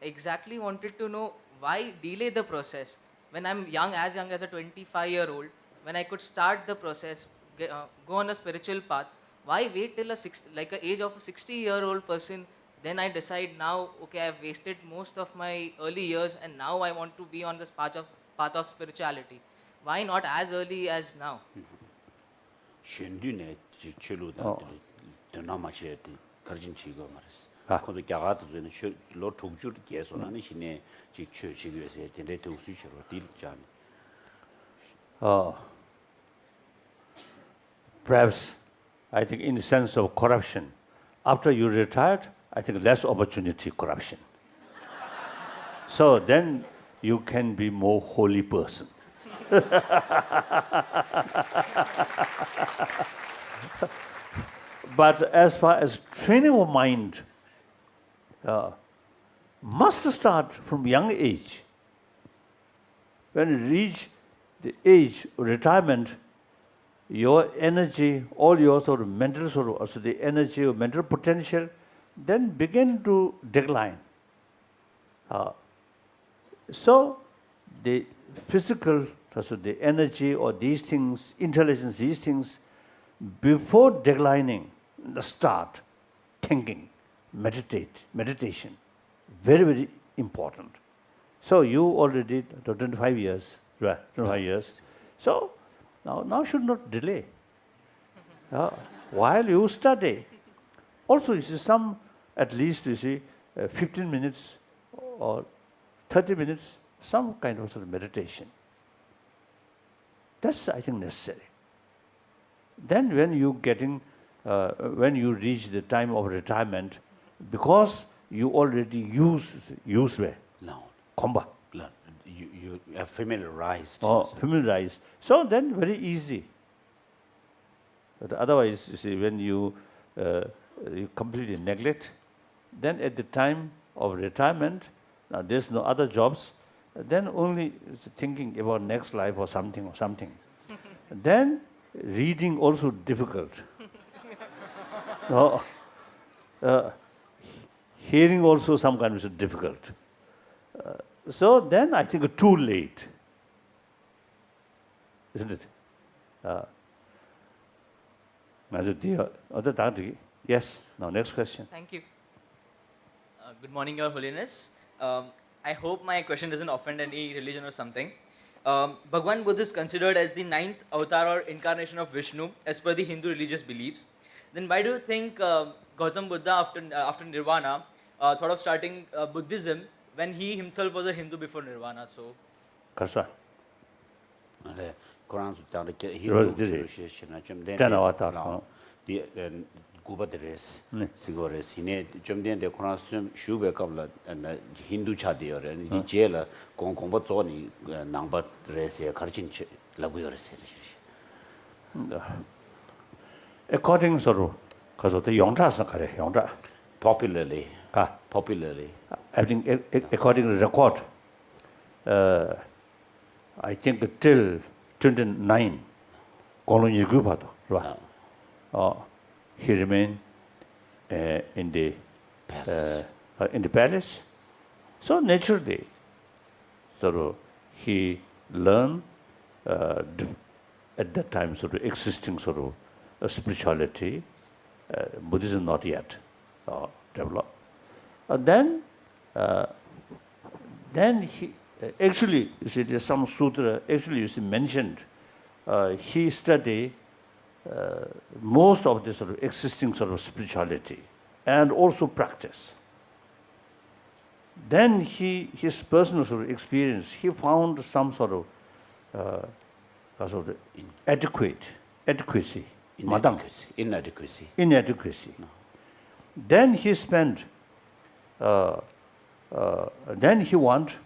Exactly wanted to know why delay the process when I'm young as a 25-year-old, when I could start the process, go on a spiritual path. Why wait till an age of a 60-year-old person? Then I decide now, okay, I've wasted most of my early years, and now I want to be on this path of spirituality. Why not as early as now? 쉔뒤네 출루다 드나마시에 거진 치고 말았어. 거기 자가도 전에 로 독주를 계속하는 신에 지치기에서 되게 도수시로 딜잖아. Perhaps, I think in the sense of corruption, after you retired, I think less opportunity corruption. So then you can be more holy person. But as far as training of mind, must start from young age. When you reach the age of retirement, your energy, all your sort of mental sort of, also the energy or mental potential, then begin to decline. So the physical, also the energy or these things, intelligence, these things, before declining, the start thinking, meditation, very, very important. So you already did 25 years, right? 25 years. So now should not delay. While you study, also you see some, at least you see 15 minutes or 30 minutes, some kind of sort of meditation. That's, I think, necessary. Then when when you reach the time of retirement, because you already use where? No. Komba. You are familiarized. Familiarized. So then very easy. But otherwise, you see, when you completely neglect, then at the time of retirement, now there's no other jobs, then only thinking about next life or something. Then reading also difficult. Hearing also some kind of difficult. So then I think too late, isn't it? Yes, now next question. Thank you. Good morning, Your Holiness. I hope my question doesn't offend any religion or something. Bhagwan Buddha is considered as the ninth avatar or incarnation of Vishnu as per the Hindu religious beliefs. Then why do you think Gautam Buddha after Nirvana thought of starting Buddhism when he himself was a Hindu before Nirvana? So Karsa. 네, 코란스 땅에 이런 힌두 데들이 주시나 좀 된. 때나 왔다 갔다. 디 구바드레스. 네. 시고레스 이네 좀 된데 코란스 좀 슈베 갑라 힌두 차디어레 이 제라 공부 조니 남바드레스에 가르친 라고요레스. According 서로 가서 또 영자서 가래 영자. Popularly, 가. popularly. I think according to the record, I think till 29, koloni gubado, right? He remained in the palace. So naturally, so he learned at that time sort of existing sort of spirituality, Buddhism not yet developed. Then he actually, you see, there's some sutra actually you see mentioned. He studied most of the sort of existing sort of spirituality and also practice. Then his personal sort of experience, he found some sort of adequacy, Inadequacy. inadequacy. Then he spent. Then he want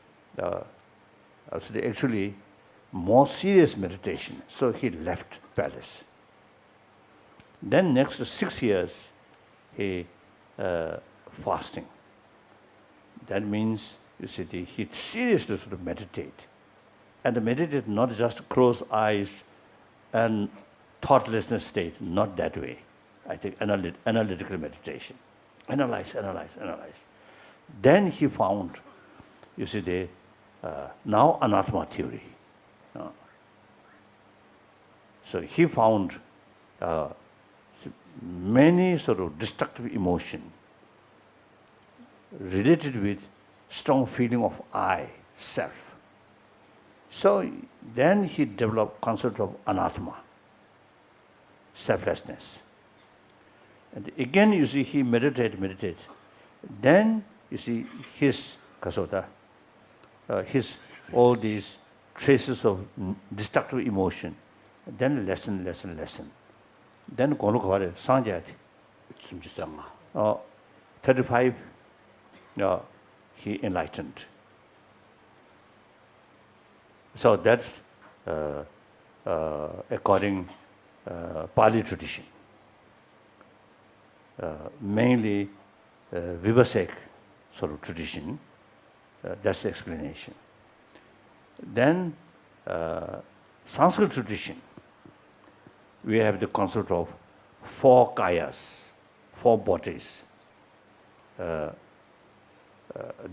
actually more serious meditation. So he left palace. Then next 6 years, he fasting. That means you see he seriously sort of meditate, and meditate not just close eyes and thoughtlessness state, not that way. I think analytical meditation, analyze. Then he found, you see, now anathema theory. So he found many sort of destructive emotion related with strong feeling of I, self. So then he developed concept of anathema, selflessness. And again, you see, he meditate. Then you see his kasota, his all these traces of destructive emotion. Then lesson. Then kono kaware sanjayati. 35, he enlightened. So that's according Pali tradition. Mainly Vivasek sort of tradition. That's the explanation. Then Sanskrit tradition, we have the concept of 4 kayas, 4 bodies.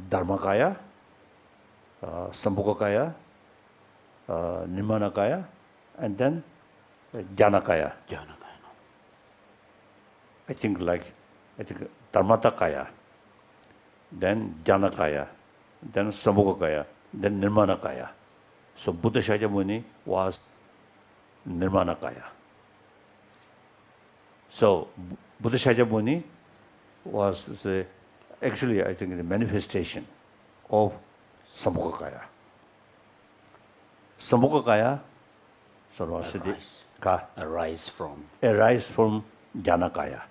Dharmakaya, Sambhogakaya, Nimanakaya, and then Jnanakaya. I think Dharmatakaya, then Jnanakaya, then Sambhogakaya, then Nirmanakaya. So Buddha Shakyamuni was Nirmanakaya. So Buddha Shakyamuni was actually, I think, the manifestation of Sambhogakaya. Sambhogakaya, Arise from Jnanakaya.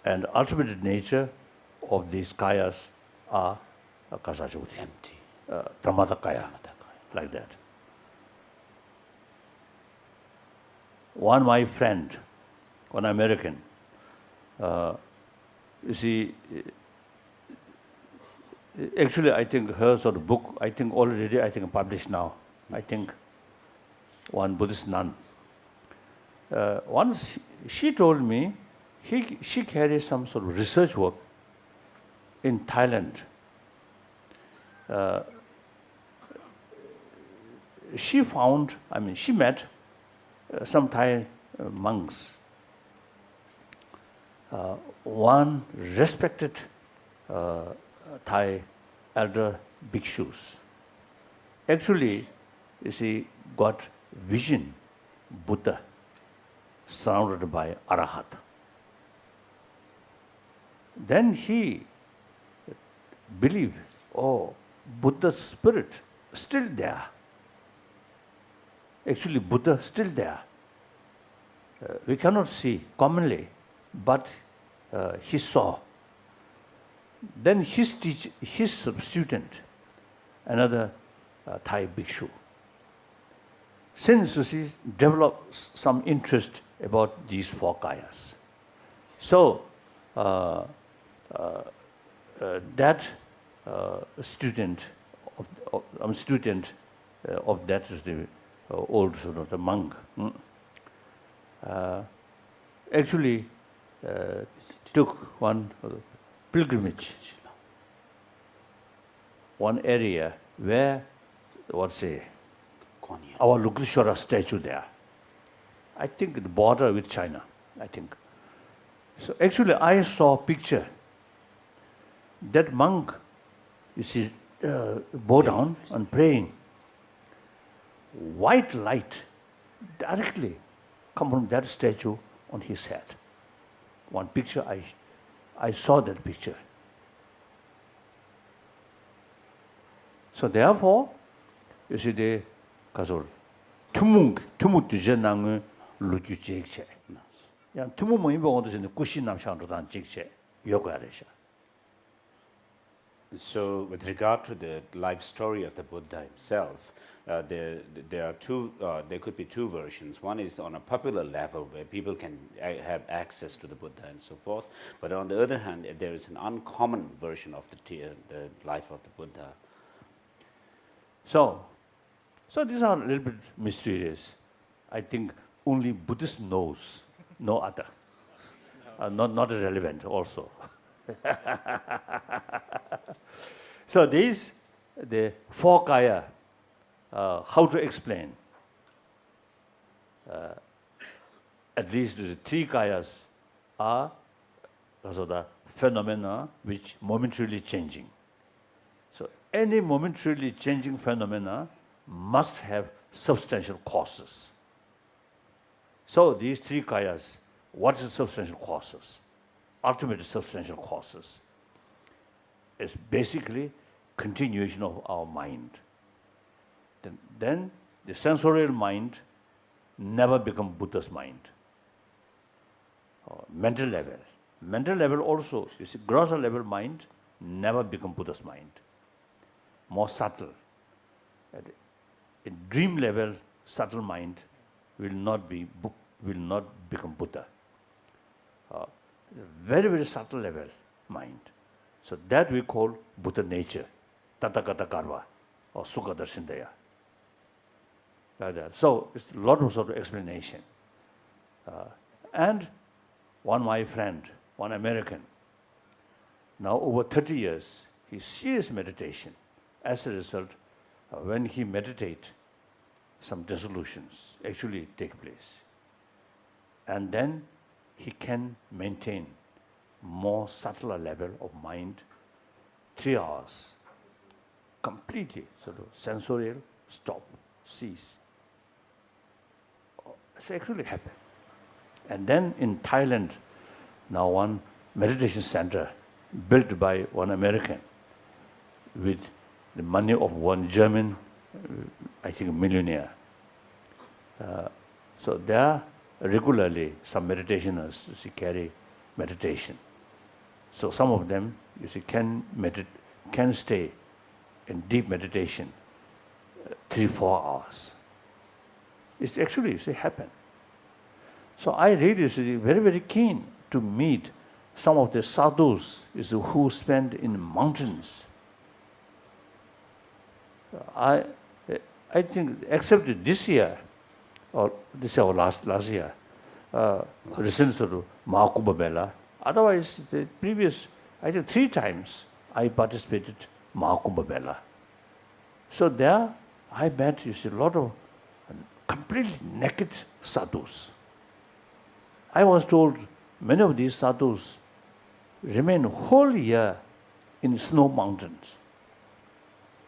And ultimate nature of these kayas are kasajuti, empty. Dharmatakaya, like that. One my friend, one American, you see, actually I think her sort of book, I think already published now. I think one Buddhist nun. Once she told me she carries some sort of research work in Thailand. She met some Thai monks. One respected Thai elder bhikshus, actually, you see, got vision, Buddha, surrounded by Arahat. Then he believed, oh, Buddha's spirit still there. Actually, Buddha still there. We cannot see commonly, but he saw. Then his student, another Thai bhikshu, since you see, developed some interest about these four kayas. So that student of that is the old sort of the monk. Actually took one pilgrimage, one area where, our Lukashwara statue there. I think the border with China, I think. So actually I saw a picture. That monk, you see, bow down and praying. White light directly come from that statue on his head. One picture, I saw that picture. So therefore, you see the kasol tumu tujenang luju jekche. Yang tumu mo imbo ondo jene kushi nam shang dan jekche yogaresha. So, with regard to the life story of the Buddha himself, there could be two versions. One is on a popular level where people can have access to the Buddha and so forth. But on the other hand, there is an uncommon version of the life of the Buddha. So these are a little bit mysterious. I think only Buddhist knows, no other. Not relevant also. So these, the four kaya, how to explain? At least the three kayas are also the phenomena which momentarily changing. So any momentarily changing phenomena must have substantial causes. So these three kayas, what is the substantial causes? Ultimate substantial causes is basically continuation of our mind. Then the sensorial mind never become Buddha's mind. Mental level also, you see, grosser level mind never become Buddha's mind. More subtle. In dream level, subtle mind will not become Buddha. Very, very subtle level mind. So that we call Buddha nature, Tathagata Karva, or Sukha Darshindaya. Like that. So it's a lot of sort of explanation. And one my friend, one American, now over 30 years, he serious meditation. As a result, when he meditate, some dissolutions actually take place. And then he can maintain more subtler level of mind, 3 hours, completely sort of sensorial, stop, cease. It's actually happened. And then in Thailand, now one meditation center built by one American with the money of one German, I think millionaire. So there regularly some meditationers, you see, carry meditation. So some of them, you see, can stay in deep meditation 3-4 hours. It's actually, you see, happen. So I really see very, very keen to meet some of the sadhus who spend in mountains. I think, except this year, or last year, recent sort of Mahakumbha Mela. Otherwise, the previous, I think 3 times I participated Mahakumbha Mela. So there I met, you see, a lot of completely naked sadhus. I was told many of these sadhus remain whole year in snow mountains.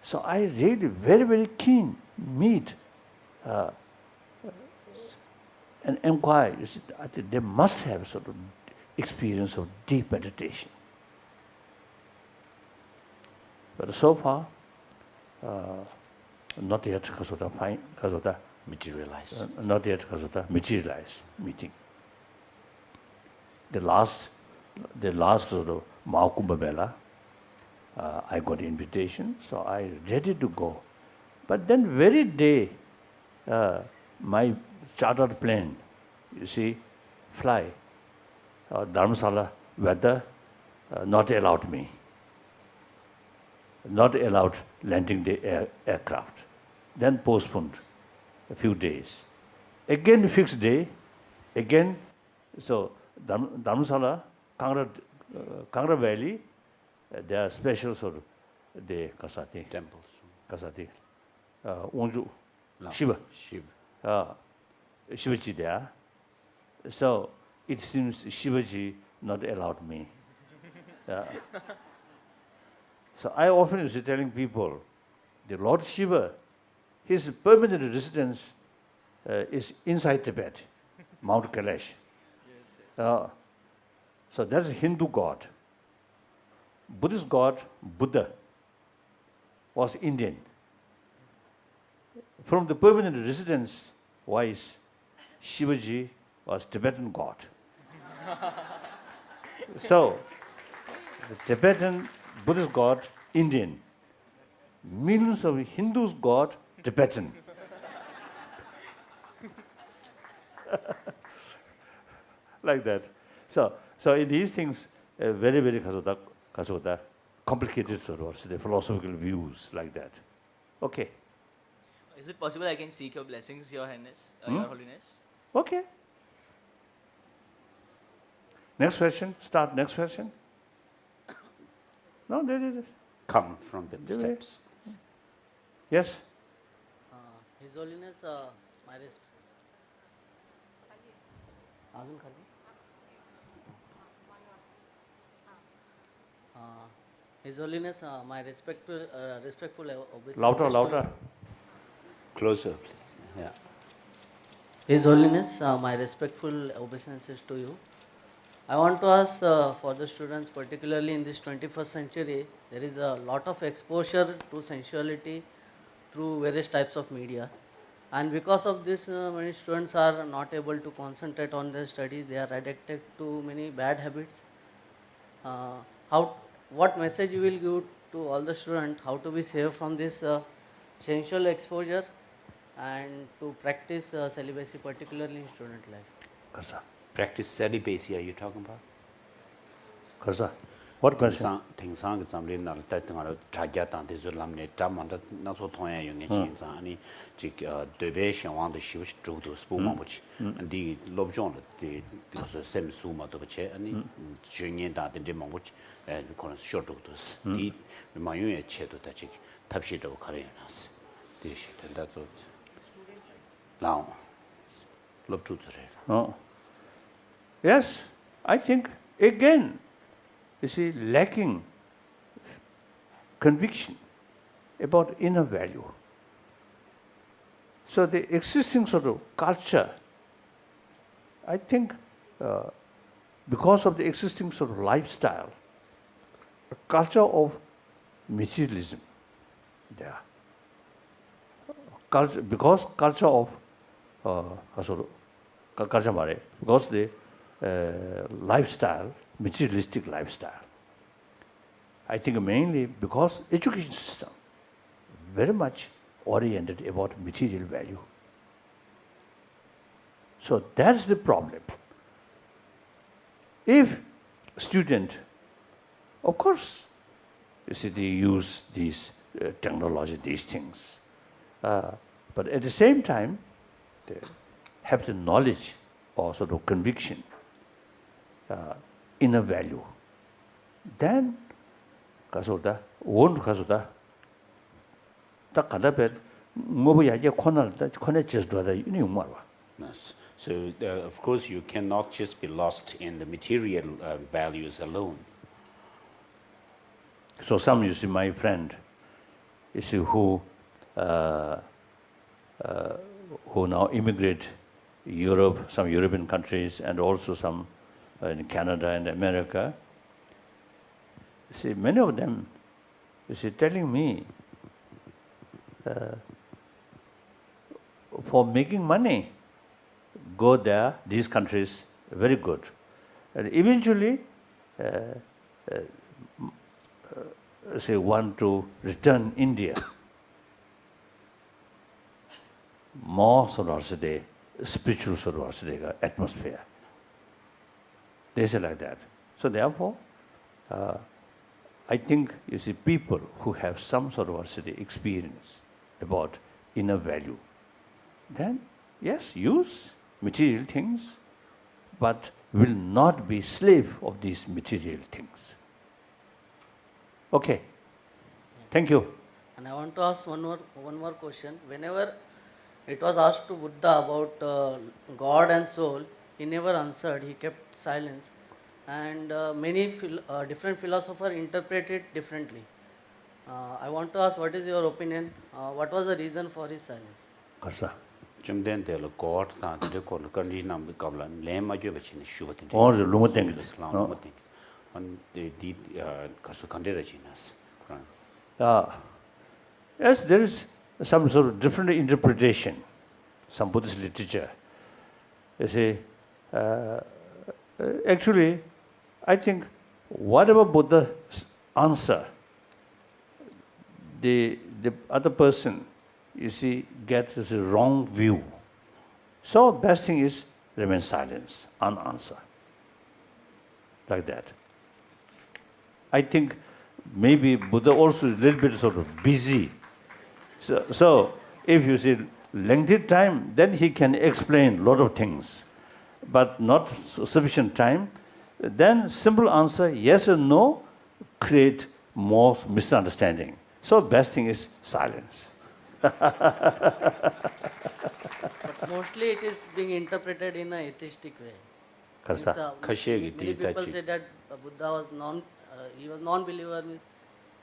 So I really very, very keen meet and inquire. You see, I think they must have sort of experience of deep meditation. But so far, not yet because of the Materialize. not yet because of the materialized meeting. The last sort of Mahakumbha Mela, I got invitation, so I ready to go. But then very day, my chartered plane, you see, fly, Dharamsala weather not allowed me, not allowed landing the aircraft. Then postponed a few days. Again fixed day, again, so Dharamsala, Kangra Valley, there are special sort of the Kasati, Temples. Kasati, Onju, No. Shiva, Shiva. Shivaji there. So it seems Shivaji not allowed me. So I often used to telling people, the Lord Shiva, his permanent residence is inside Tibet, Mount Kailash. So that's a Hindu god. Buddhist god, Buddha, was Indian. From the permanent residence wise, Shivaji was Tibetan god. So, the Tibetan Buddhist god, Indian. Millions of Hindus god, Tibetan. Like that. So in these things, very, very complicated sort of the philosophical views like that. Okay. Is it possible I can seek your blessings, Your Highness, Your Holiness? Okay. Next question. Start next question. No, there it is. Come from the Do it. steps. Yes. His Holiness, my His Holiness, my respectful obeisances. Louder. Closer, please. Yeah. His Holiness, my respectful obeisances to you. I want to ask for the students, particularly in this 21st century, there is a lot of exposure to sensuality through various types of media. And because of this, many students are not able to concentrate on their studies. They are addicted to many bad habits. What message you will give to all the students, how to be safe from this sensual exposure and to practice celibacy, particularly in student life? Kasa. Practice celibacy, are you talking about? Kasa. What question? Thing sang example na ta tanga chagya ta de zo lamne tamma da na so thong ya yung chin sa ani ji de be xian wang de xiu zhu du spu ma bu chi di lob zhong de de so sem su ma do che ani jun yin da de ma bu chi ko short du di ma yun ye che do ta chi tab shi do kare na s de shi da zo lao lob zhu zhe. Oh. Yes, I think again, you see, lacking conviction about inner value. So the existing sort of culture, I think, because of the existing sort of lifestyle, a culture of materialism there. Because culture of because the lifestyle, materialistic lifestyle. I think mainly because education system very much oriented about material value. So that's the problem. If student, of course, you see, they use these technology, these things, but at the same time, they have the knowledge or sort of conviction, inner value. Then, 가서다 원 가서다 딱 가다 배 뭐야 이제 코너 just 이니 말와. Yes. So of course you cannot just be lost in the material values alone. So some, you see, my friend, you see, who now immigrate Europe, some European countries, and also some in Canada and America. You see, many of them, you see, telling me, for making money, go there, these countries, very good. And eventually, say, want to return India. More sorority, spiritual sorority atmosphere. They say like that. So therefore, I think, you see, people who have some sorority experience about inner value, then yes, use material things, but will not be slave of these material things. Okay. Thank you. And I want to ask one more question. Whenever it was asked to Buddha about God and soul, he never answered. He kept silence, and many different philosophers interpret it differently. I want to ask, what is your opinion? What was the reason for his silence? Karsa. Chumden de lo court na de ko karni nam kabla le ma jo bachin shubat. Or the Lumuteng. No. On the deep karsu kandera chinas. Yes, there is some sort of different interpretation, some Buddhist literature. You see, actually, I think whatever Buddha's answer, the other person, you see, gets the wrong view. So best thing is remain silent, unanswered. Like that. I think maybe Buddha also is a little bit sort of busy. So if you see lengthy time, then he can explain a lot of things. But not sufficient time, then simple answer, yes or no, create more misunderstanding. So best thing is silence. But mostly it is being interpreted in an atheistic way. Karsa. Many people say that Buddha was he was non-believer, means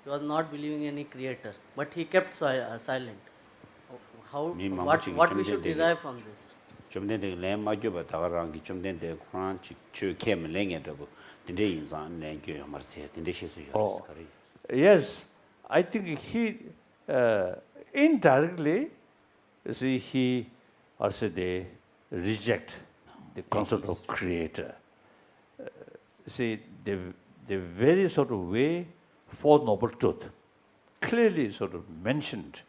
he was not believing in any creator, but he kept silent. What we should derive from this? Chumden de le ma jo ba ta rang chumden de kran chu kem lenge de bu dinde yin zan le gyo mar se dinde she su yo. Yes, I think he indirectly, see, he also they reject the concept of creator. See, the very sort of way, Four Noble Truth, clearly sort of mentioned,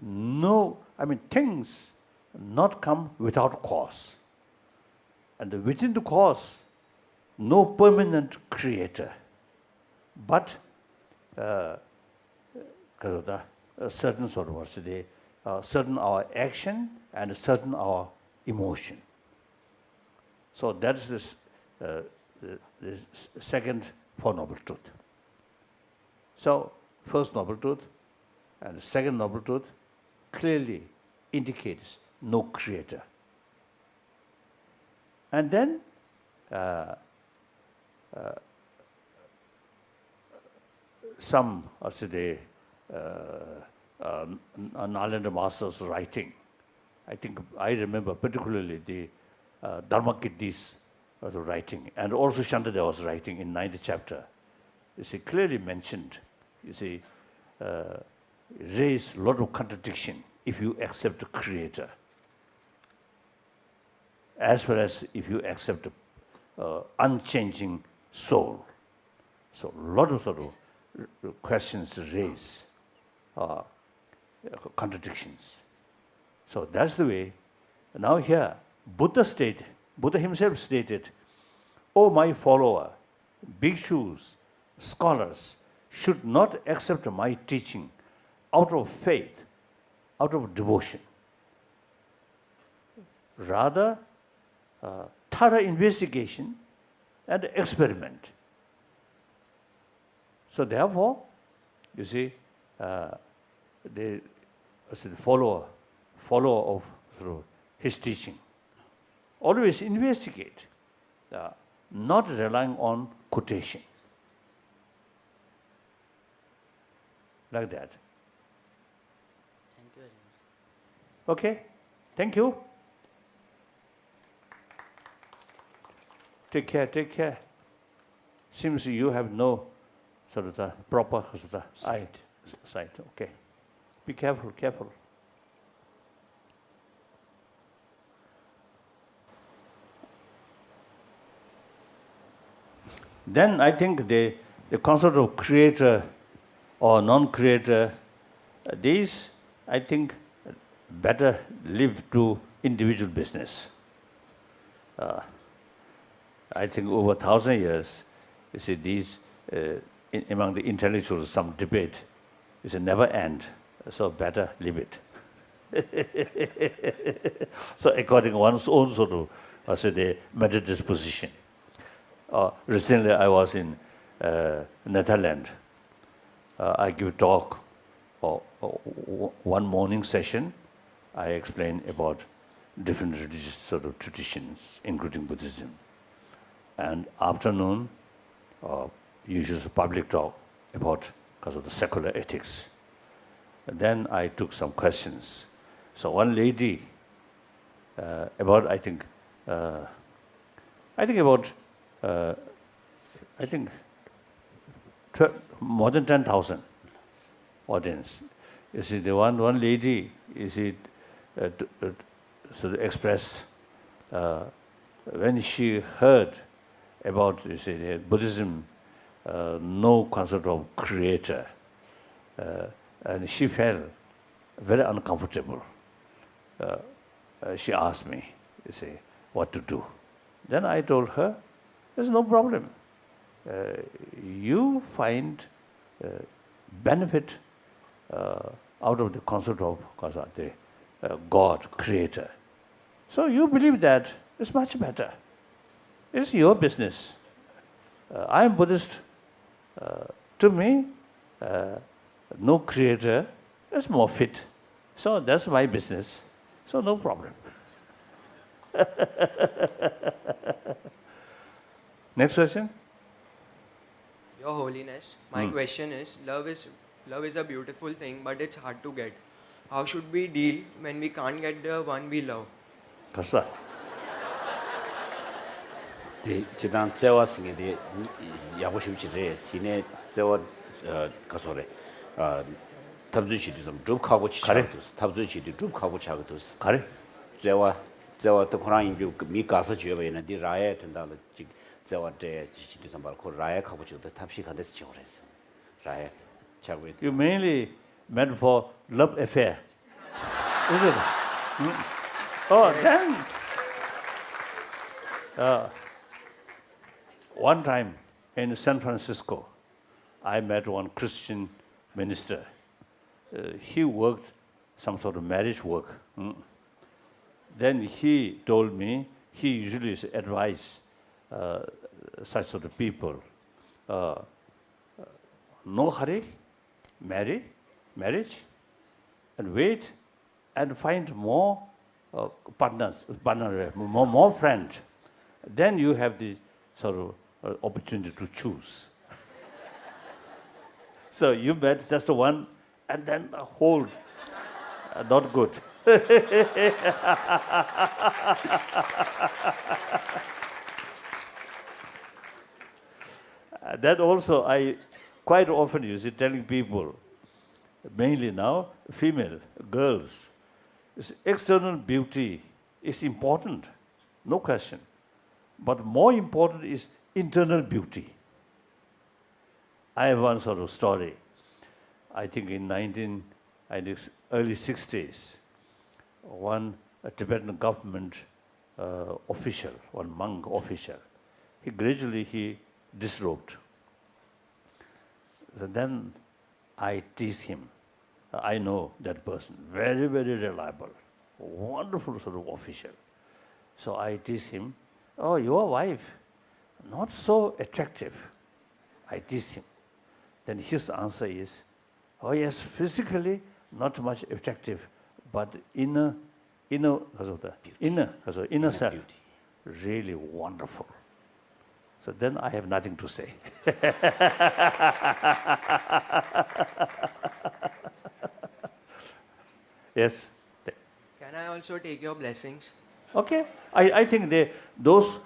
no, I mean, things not come without cause. And within the cause, no permanent creator, but a certain sort of certain our action and a certain our emotion. So that is this second Four Noble Truth. So first Noble Truth and the second Noble Truth clearly indicates no creator. And then some, Nalanda Master's writing, I think I remember particularly the Dharmakirti's writing, and also Shantadeva's writing in 9th chapter. You see, clearly mentioned, you see, raise a lot of contradiction if you accept the creator, as well as if you accept unchanging soul. So a lot of sort of questions raise, contradictions. So that's the way. Now here, Buddha himself stated, "O my follower, bhikshus, scholars should not accept my teaching out of faith, out of devotion. Rather, thorough investigation and experiment." So therefore, you see, the follower of his teaching, always investigate, not relying on quotation. Like that. you very much. Okay? Thank you. Take care, take care. Seems you have no sort of the proper sort of the sight. Okay. Be careful, careful. Then I think the concept of creator or non-creator, these, I think, better leave to individual business. I think over 1,000 years, you see, these, among the intellectuals, some debate is a never end, so better leave it. So according to one's own sort of, say, the mental disposition. Recently, I was in Netherlands. I give a talk, one morning session. I explain about different religious sort of traditions, including Buddhism. And afternoon, usually public talk about because of the secular ethics. And then I took some questions. So one lady, about more than 10,000 audience. You see, the one lady, you see, sort of express when she heard about, you see, Buddhism, no concept of creator, and she felt very uncomfortable. She asked me, you see, what to do. Then I told her, there's no problem. You find benefit out of the concept of the God, creator. So you believe that, it's much better. It's your business. I am Buddhist. To me, no creator is more fit. So that's my business. So no problem. Next question. Your Holiness, my question is, love is a beautiful thing, but it's hard to get. How should we deal when we can't get the one we love? Kasa. 지단 제와 생에 야고 싶지래 시내 제와 가서래 탑주시도 좀 줍하고 치자도 탑주시도 줍하고 차고도 가래. 제와 또 코라인 미 가서 줘버리는 디 라에 된다는 제와 제 지시도 좀 말고 라에 가고 저도 탑시 간데서 지어랬어. 라에 차고 You mainly meant for love affair. Isn't it? Oh, then. One time in San Francisco, I met one Christian minister. He worked some sort of marriage work. Then he told me he usually advises such sort of people. No hurry, marriage, and wait and find more partners, more friends. Then you have the sort of opportunity to choose. So you met just one and then a whole, not good. That also I quite often use it telling people, mainly now female girls, external beauty is important, no question. But more important is internal beauty. I have one sort of story. I think in early 60s, one Tibetan government official, one monk official, he disrobed. So then I tease him. I know that person, very, very reliable, wonderful sort of official. So I tease him, oh, your wife, not so attractive. I tease him. Then his answer is, oh yes, physically not much attractive, but inner self, really wonderful. So then I have nothing to say. Yes. Can I also take your blessings? Okay. I think those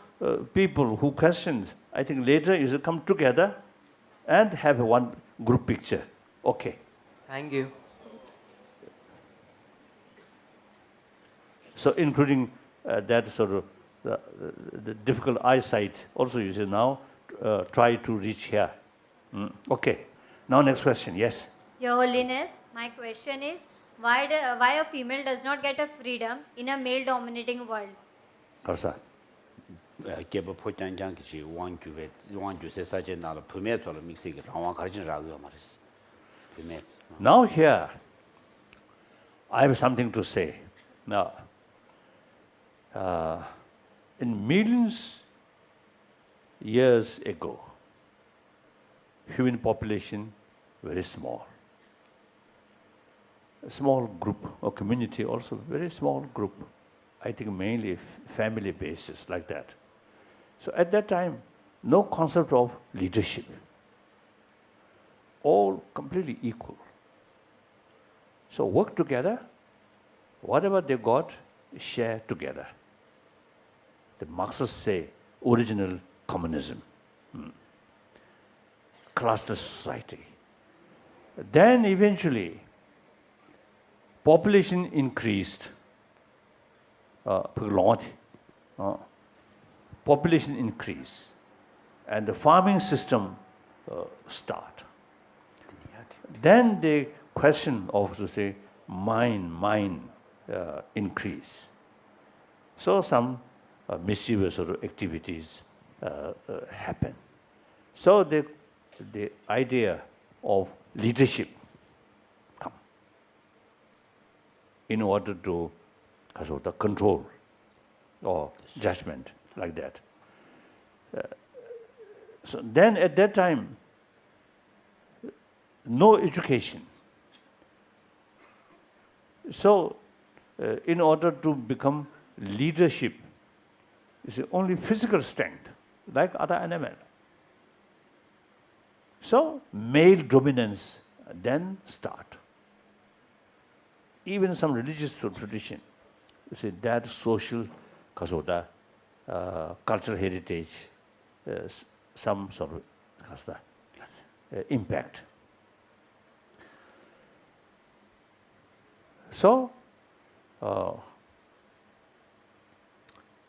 people who questioned, I think later you should come together and have one group picture. Okay. Thank you. So including that sort of the difficult eyesight, also you should now try to reach here. Okay. Now next question. Yes. Your Holiness, my question is, why a female does not get a freedom in a male-dominating world? Karsa. 개버 포장장기지 왕주세 사제 나라 품에서 믹스가 라와 가르치라고 말했어. 품에. Now here, I have something to say. Now, in millions years ago, human population very small. A small group or community also very small group. I think mainly family basis like that. So at that time, no concept of leadership. All completely equal. So work together, whatever they got, share together. The Marxists say original communism, classless society. Then eventually, population increased. Population increase, and the farming system start. Then the question of to say mine increase. So some mischievous sort of activities happen. So the idea of leadership come in order to control or judgment like that. So then at that time, no education. So in order to become leadership, it's only physical strength, like other animal. So male dominance then start. Even some religious tradition, you see that social cultural heritage, some sort of impact. So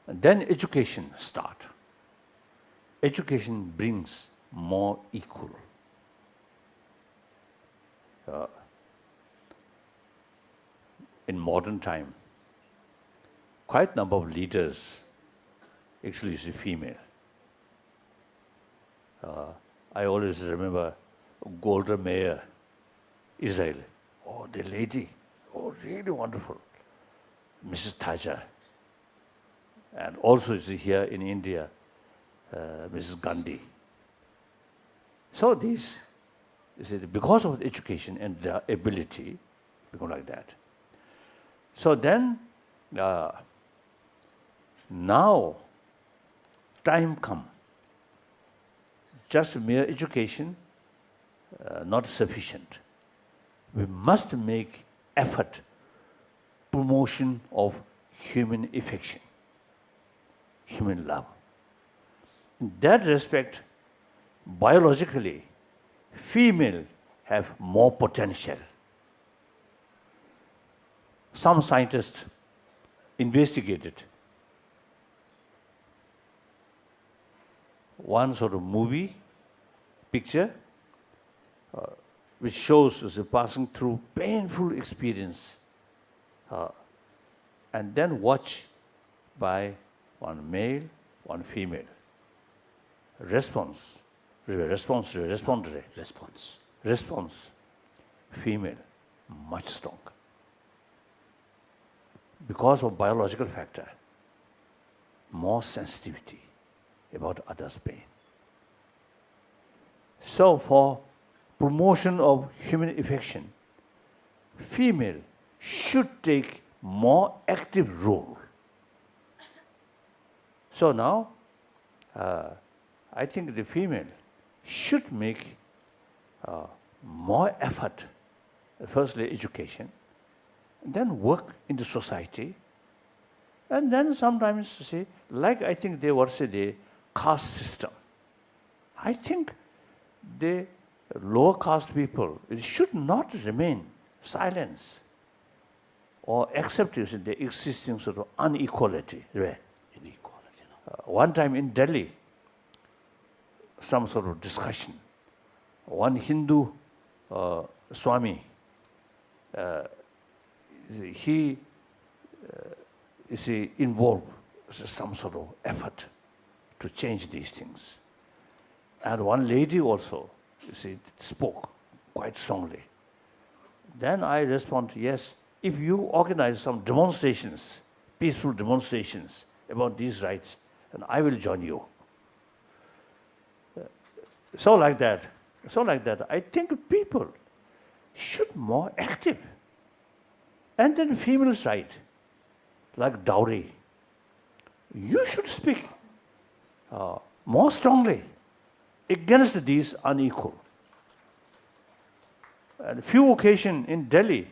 then education start. Education brings more equal. In modern time, quite number of leaders actually is female. I always remember Golda Meir, Israel. Oh, the lady, oh, really wonderful. Mrs. Thatcher. And also you see here in India, Mrs. Gandhi. So these, you see, because of education and their ability, become like that. So then, now, time come. Just mere education, not sufficient. We must make effort, promotion of human affection, human love. In that respect, biologically, female have more potential. Some scientists investigated one sort of movie picture which shows us passing through painful experience and then watch by one male, one female. Response, female, much stronger. Because of biological factor, more sensitivity about others' pain. So for promotion of human affection, female should take more active role. So now, I think the female should make more effort, firstly education, then work in the society, and then sometimes say, like I think they were say the caste system. I think the lower caste people should not remain silent or accept the existing sort of inequality. Right? Inequality. One time in Delhi, some sort of discussion. One Hindu Swami, he is involved in some sort of effort to change these things. And one lady also, spoke quite strongly. Then I respond, yes, if you organize some demonstrations, peaceful demonstrations about these rights, then I will join you. So like that, I think people should be more active. And then females' right, like dowry, you should speak more strongly against these unequal. And a few occasions in Delhi,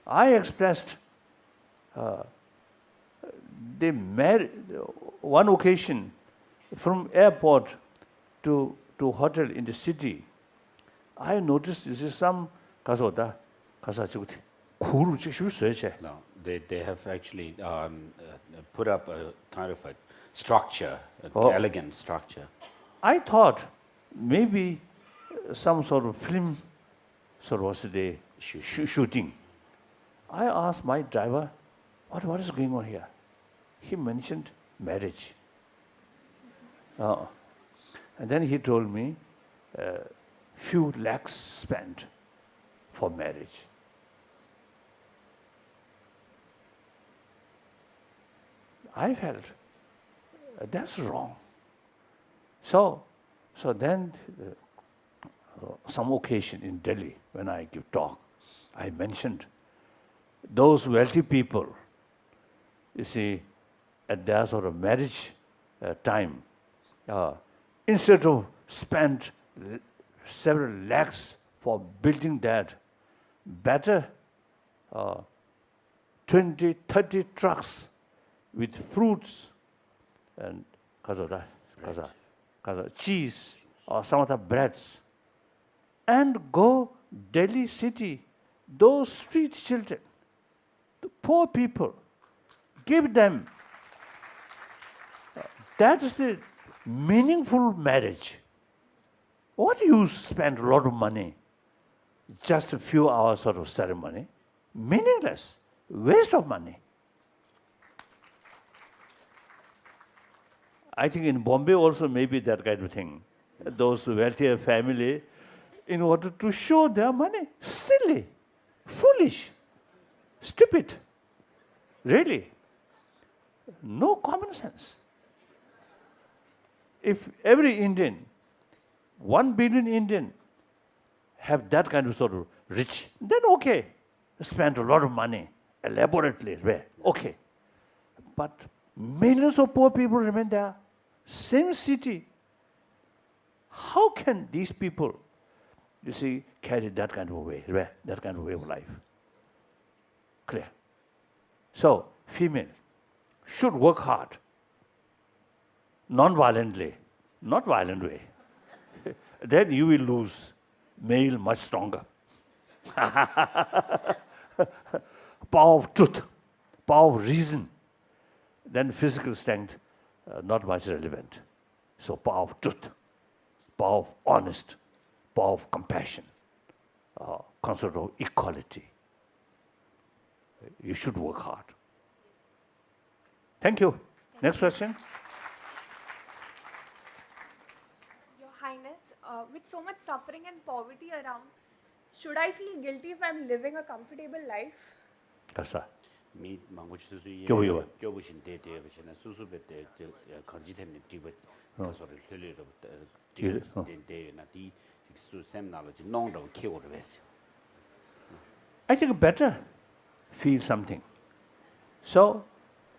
I expressed one occasion from airport to hotel in the city. I noticed this is some No, they have actually put up a kind of a structure, an elegant structure. I thought maybe some sort of film sort of was the shooting. I asked my driver, what is going on here? He mentioned marriage. And then he told me few lakhs spent for marriage. I felt that's wrong. So then some occasion in Delhi, when I give talk, I mentioned those wealthy people, you see, at their sort of marriage time, instead of spend several lakhs for building that, better 20, 30 trucks with fruits and cheese or some other breads, and go Delhi city, those street children, the poor people, give them. That is the meaningful marriage. What you spend a lot of money, just a few hours sort of ceremony, meaningless, waste of money. I think in Bombay also maybe that kind of thing. Those wealthier family, in order to show their money, silly, foolish, stupid, really, no common sense. If every Indian, 1 billion Indian, have that kind of sort of rich, then okay, spend a lot of money, elaborately, okay. But millions of poor people remain there, same city. How can these people, you see, carry that kind of way, that kind of way of life? Clear. So, female should work hard, non-violently, not violent way. Then you will lose. Male much stronger. Power of truth, power of reason. Then physical strength, not much relevant. So power of truth, power of honest, power of compassion, concept of equality. You should work hard. Thank you. Next question. Your Highness, with so much suffering and poverty around, should I feel guilty if I'm living a comfortable life? Kasa. Mi manguchi susu ye kyobu shin de de bachina susu be de kanji temne diba kasor lele ro de de na di su semna lo ji nong ro kyo ro bes. I think better feel something. So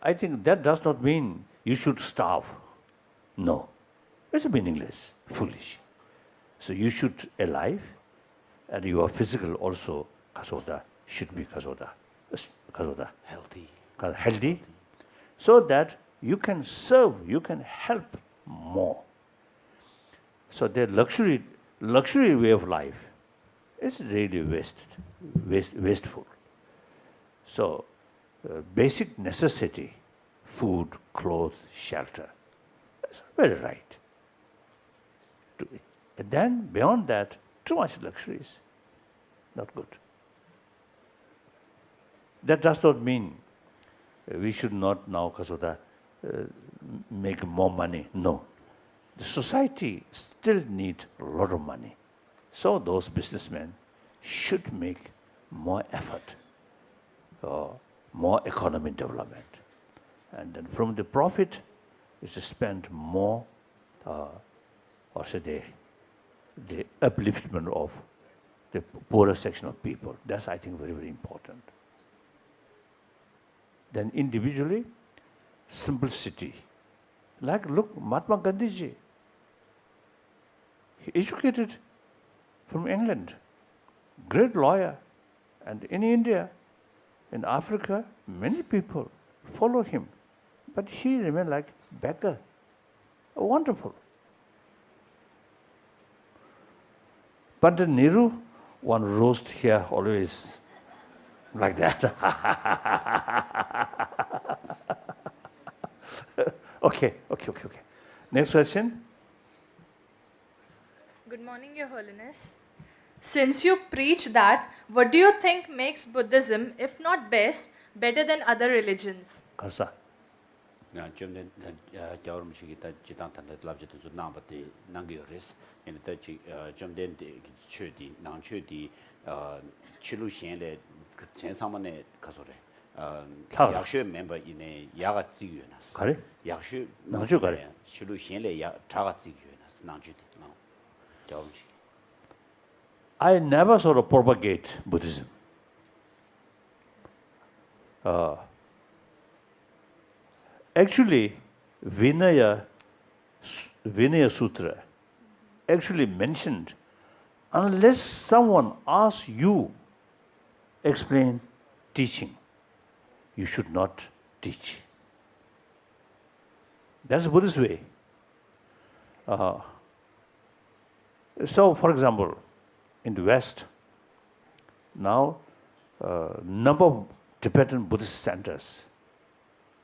I think that does not mean you should starve. No. It's meaningless, foolish. So you should alive, and your physical also kasoda should be kasoda. healthy, so that you can serve, you can help more. So their luxury way of life is really wasteful. So basic necessity, food, clothes, shelter, that's very right. And then beyond that, too much luxury is not good. That does not mean we should not now make more money. No. The society still needs a lot of money. So those businessmen should make more effort, more economic development. And then from the profit, is to spend more, the upliftment of the poorer section of people. That's, I think, very, very important. Then individually, simplicity. Like, look, Mahatma Gandhi ji, he educated from England, great lawyer. And in India, in Africa, many people follow him. But he remained like beggar. Wonderful. But the Nehru, one roast here always like that. Okay. Next question. Good morning, Your Holiness. Since you preach that, what do you think makes Buddhism, if not best, better than other religions? Kasa. 약슈 멤버 이내 야가 지유나스. 그래? 약슈 나주 그래. 실루 현래 야 자가 지유나스 나주디. I never sort of propagate Buddhism. Actually, Vinaya Sutra actually mentioned, unless someone asks you explain teaching, you should not teach. That's the Buddhist way. So, for example, in the West, now number of Tibetan Buddhist centers,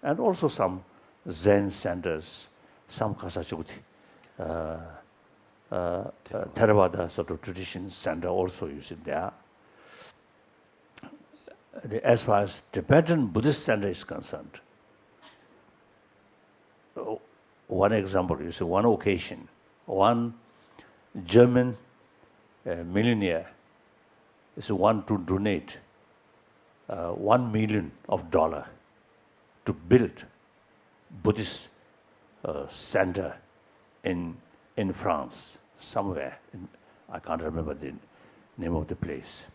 and also some Zen centers, some Kasachuti, Theravada sort of tradition center also you see there. As far as Tibetan Buddhist center is concerned, one example, you see, one occasion, one German millionaire is one to donate $1 million to build Buddhist center in France, somewhere. I can't remember the name of the place.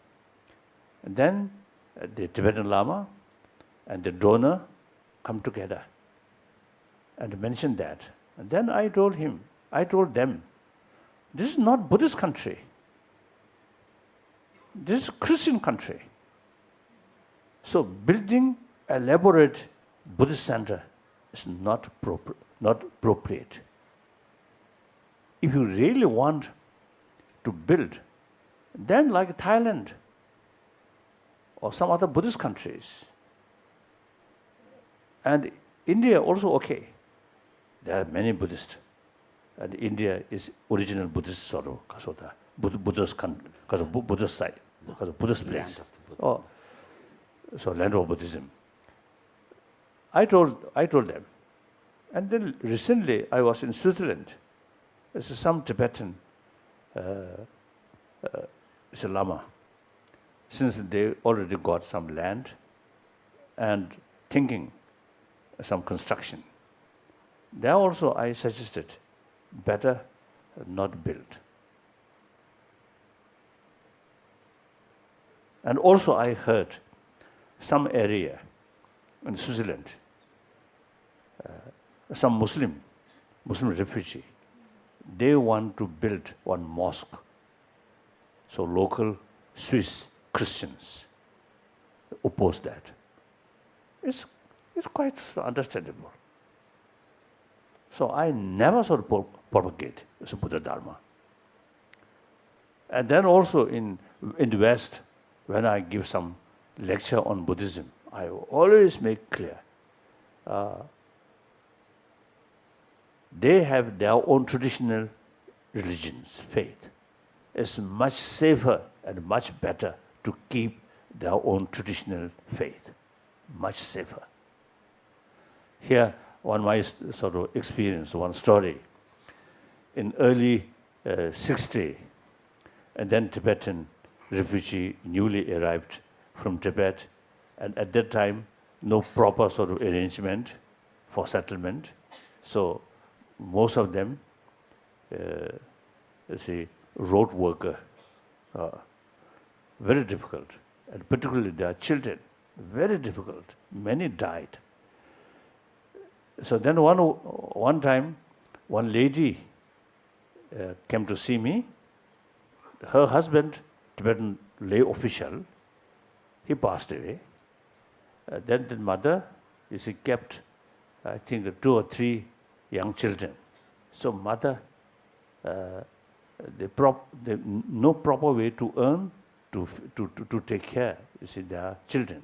And then the Tibetan Lama and the donor come together and mention that. And then I told them, this is not Buddhist country. This is Christian country. So building elaborate Buddhist center is not appropriate. If you really want to build, then like Thailand or some other Buddhist countries, and India also okay. There are many Buddhists, and India is original Buddhist sort of Buddhist side, because of Buddhist place. So land of Buddhism. I told them, and then recently I was in Switzerland. There's some Tibetan Lama, since they already got some land and thinking some construction. There also I suggested better not build. And also I heard some area in Switzerland, some Muslim refugee, they want to build one mosque. So local Swiss Christians oppose that. It's quite understandable. So I never sort of propagate the Buddha Dharma. And then also in the West, when I give some lecture on Buddhism, I always make clear they have their own traditional religions, faith. It's much safer and much better to keep their own traditional faith. Much safer. Here, one might sort of experience one story. In early 60, and then Tibetan refugee newly arrived from Tibet, and at that time, no proper sort of arrangement for settlement. So most of them, road worker, very difficult, and particularly their children, very difficult. Many died. So then one time, one lady came to see me. Her husband, Tibetan lay official, he passed away. Then the mother, kept, I think, 2 or 3 young children. So mother, no proper way to earn to take care, their children.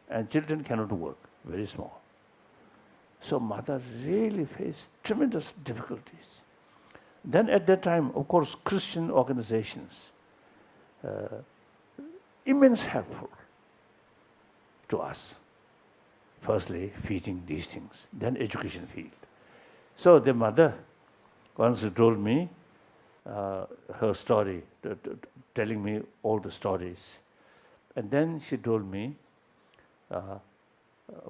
And children cannot work, very small. So mother really faced tremendous difficulties. Then at that time, of course, Christian organizations, immense helpful to us. Firstly, feeding these things, then education field. So the mother once told me her story, telling me all the stories. And then she told me,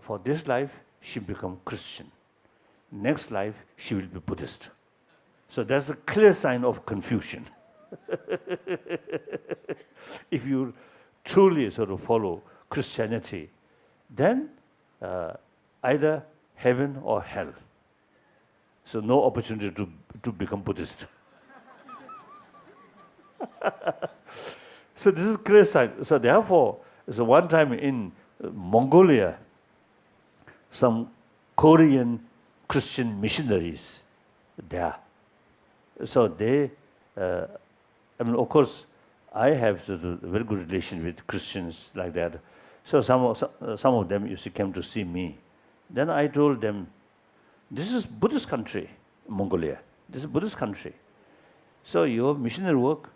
for this life, she become Christian. Next life, she will be Buddhist. So that's a clear sign of confusion. If you truly sort of follow Christianity, then either heaven or hell. So no opportunity to become Buddhist. So this is clear sign. So therefore, so one time in Mongolia, some Korean Christian missionaries there. So they, of course, I have a very good relation with Christians like that. So some of them came to see me. Then I told them, this is Buddhist country, Mongolia. This is Buddhist country. So your missionary work,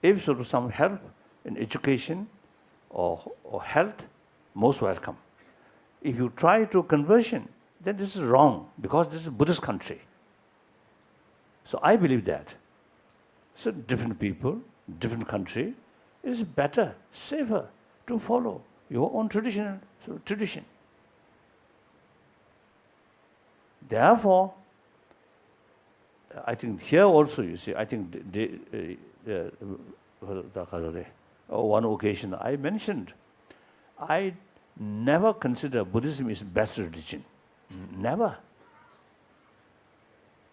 if sort of some help in education or health, most welcome. If you try to conversion, then this is wrong, because this is Buddhist country. So I believe that. So different people, different country, it is better, safer to follow your own tradition. Therefore, I think here also, I think one occasion I mentioned, I never consider Buddhism is best religion. Never.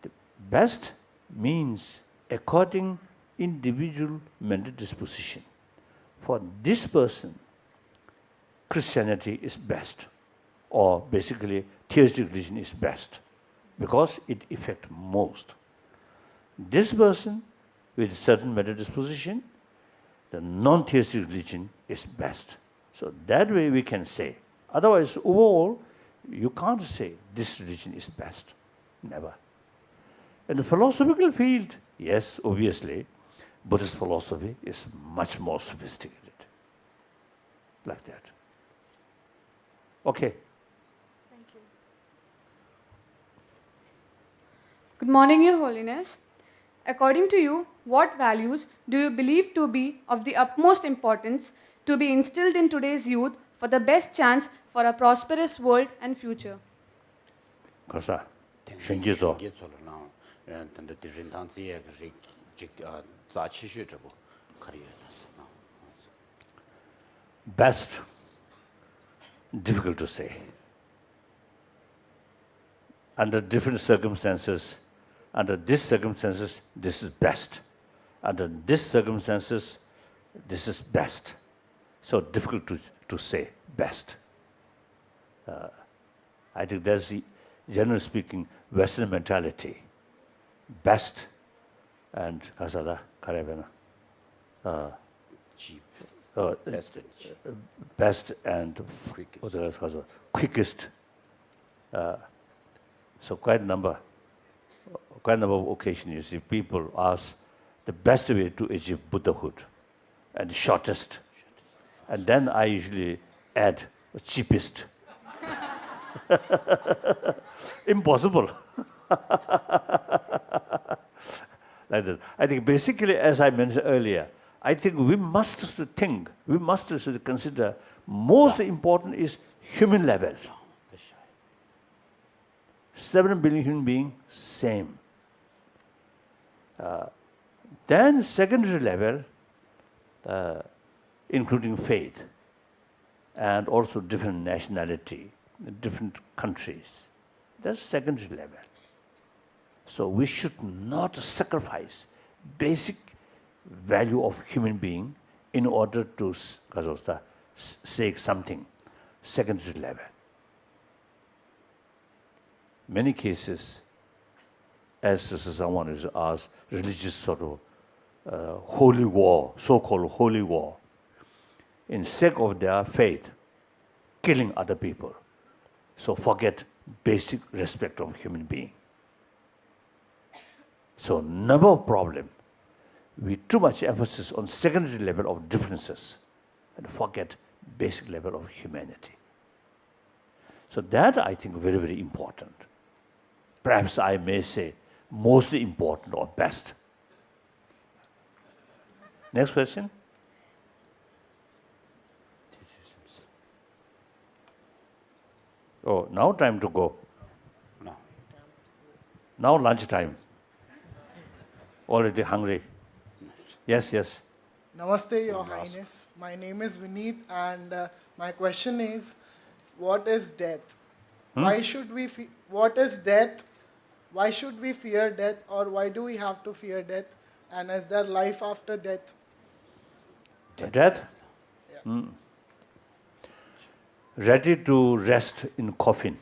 The best means according individual mental disposition. For this person, Christianity is best, or basically theistic religion is best, because it affects most. This person with certain mental disposition, the non-theistic religion is best. So that way we can say. Otherwise, overall, you can't say this religion is best. Never. In the philosophical field, yes, obviously, Buddhist philosophy is much more sophisticated. Like that. Okay. Thank you. Good morning, Your Holiness. According to you, what values do you believe to be of the utmost importance to be instilled in today's youth for the best chance for a prosperous world and future? 그래서 best, difficult to say. Under different circumstances, under these circumstances, this is best. Under these circumstances, this is best. so difficult to say best. I think that's the, generally speaking, Western mentality. Best and kasada karevena. Cheap. Best, and cheap. best and Quickest. what else was it? Quickest. So quite a number of occasions you see people ask the best way to achieve Buddhahood and the shortest. And then I usually add cheapest. Impossible. Like that. I think basically, as I mentioned earlier, I think we must think, we must consider most important is human level. 7 billion human beings, same. Then secondary level, including faith, and also different nationality, different countries. That's secondary level. So we should not sacrifice basic value of human being in order to say something secondary level. Many cases, as someone is asked, religious sort of holy war, so-called holy war, in sake of their faith, killing other people. So forget basic respect of human being. So number of problem, we too much emphasis on secondary level of differences and forget basic level of humanity. So that I think very, very important. Perhaps I may say most important or best. Next question. Oh, now time to go. No. Now lunch time. Already hungry. Yes, yes. Namaste, Your Highness. My name is Vineet, and my question is, what is death? Why should we? What is death? Why should we fear death, or why do we have to fear death? And is there life after death? Death? Yeah. Ready to rest in coffin.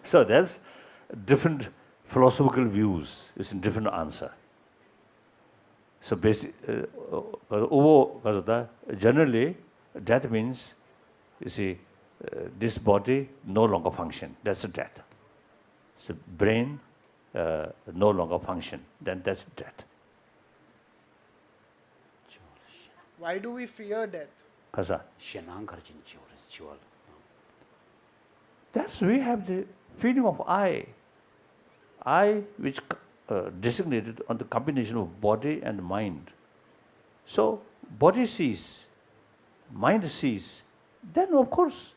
So that's different philosophical views. It's a different answer. So generally, death means, you see, this body no longer function. That's a death. So brain no longer function. Then that's death. Why do we fear death? That's we have the feeling of I which designated on the combination of body and mind. So body sees, mind sees, then of course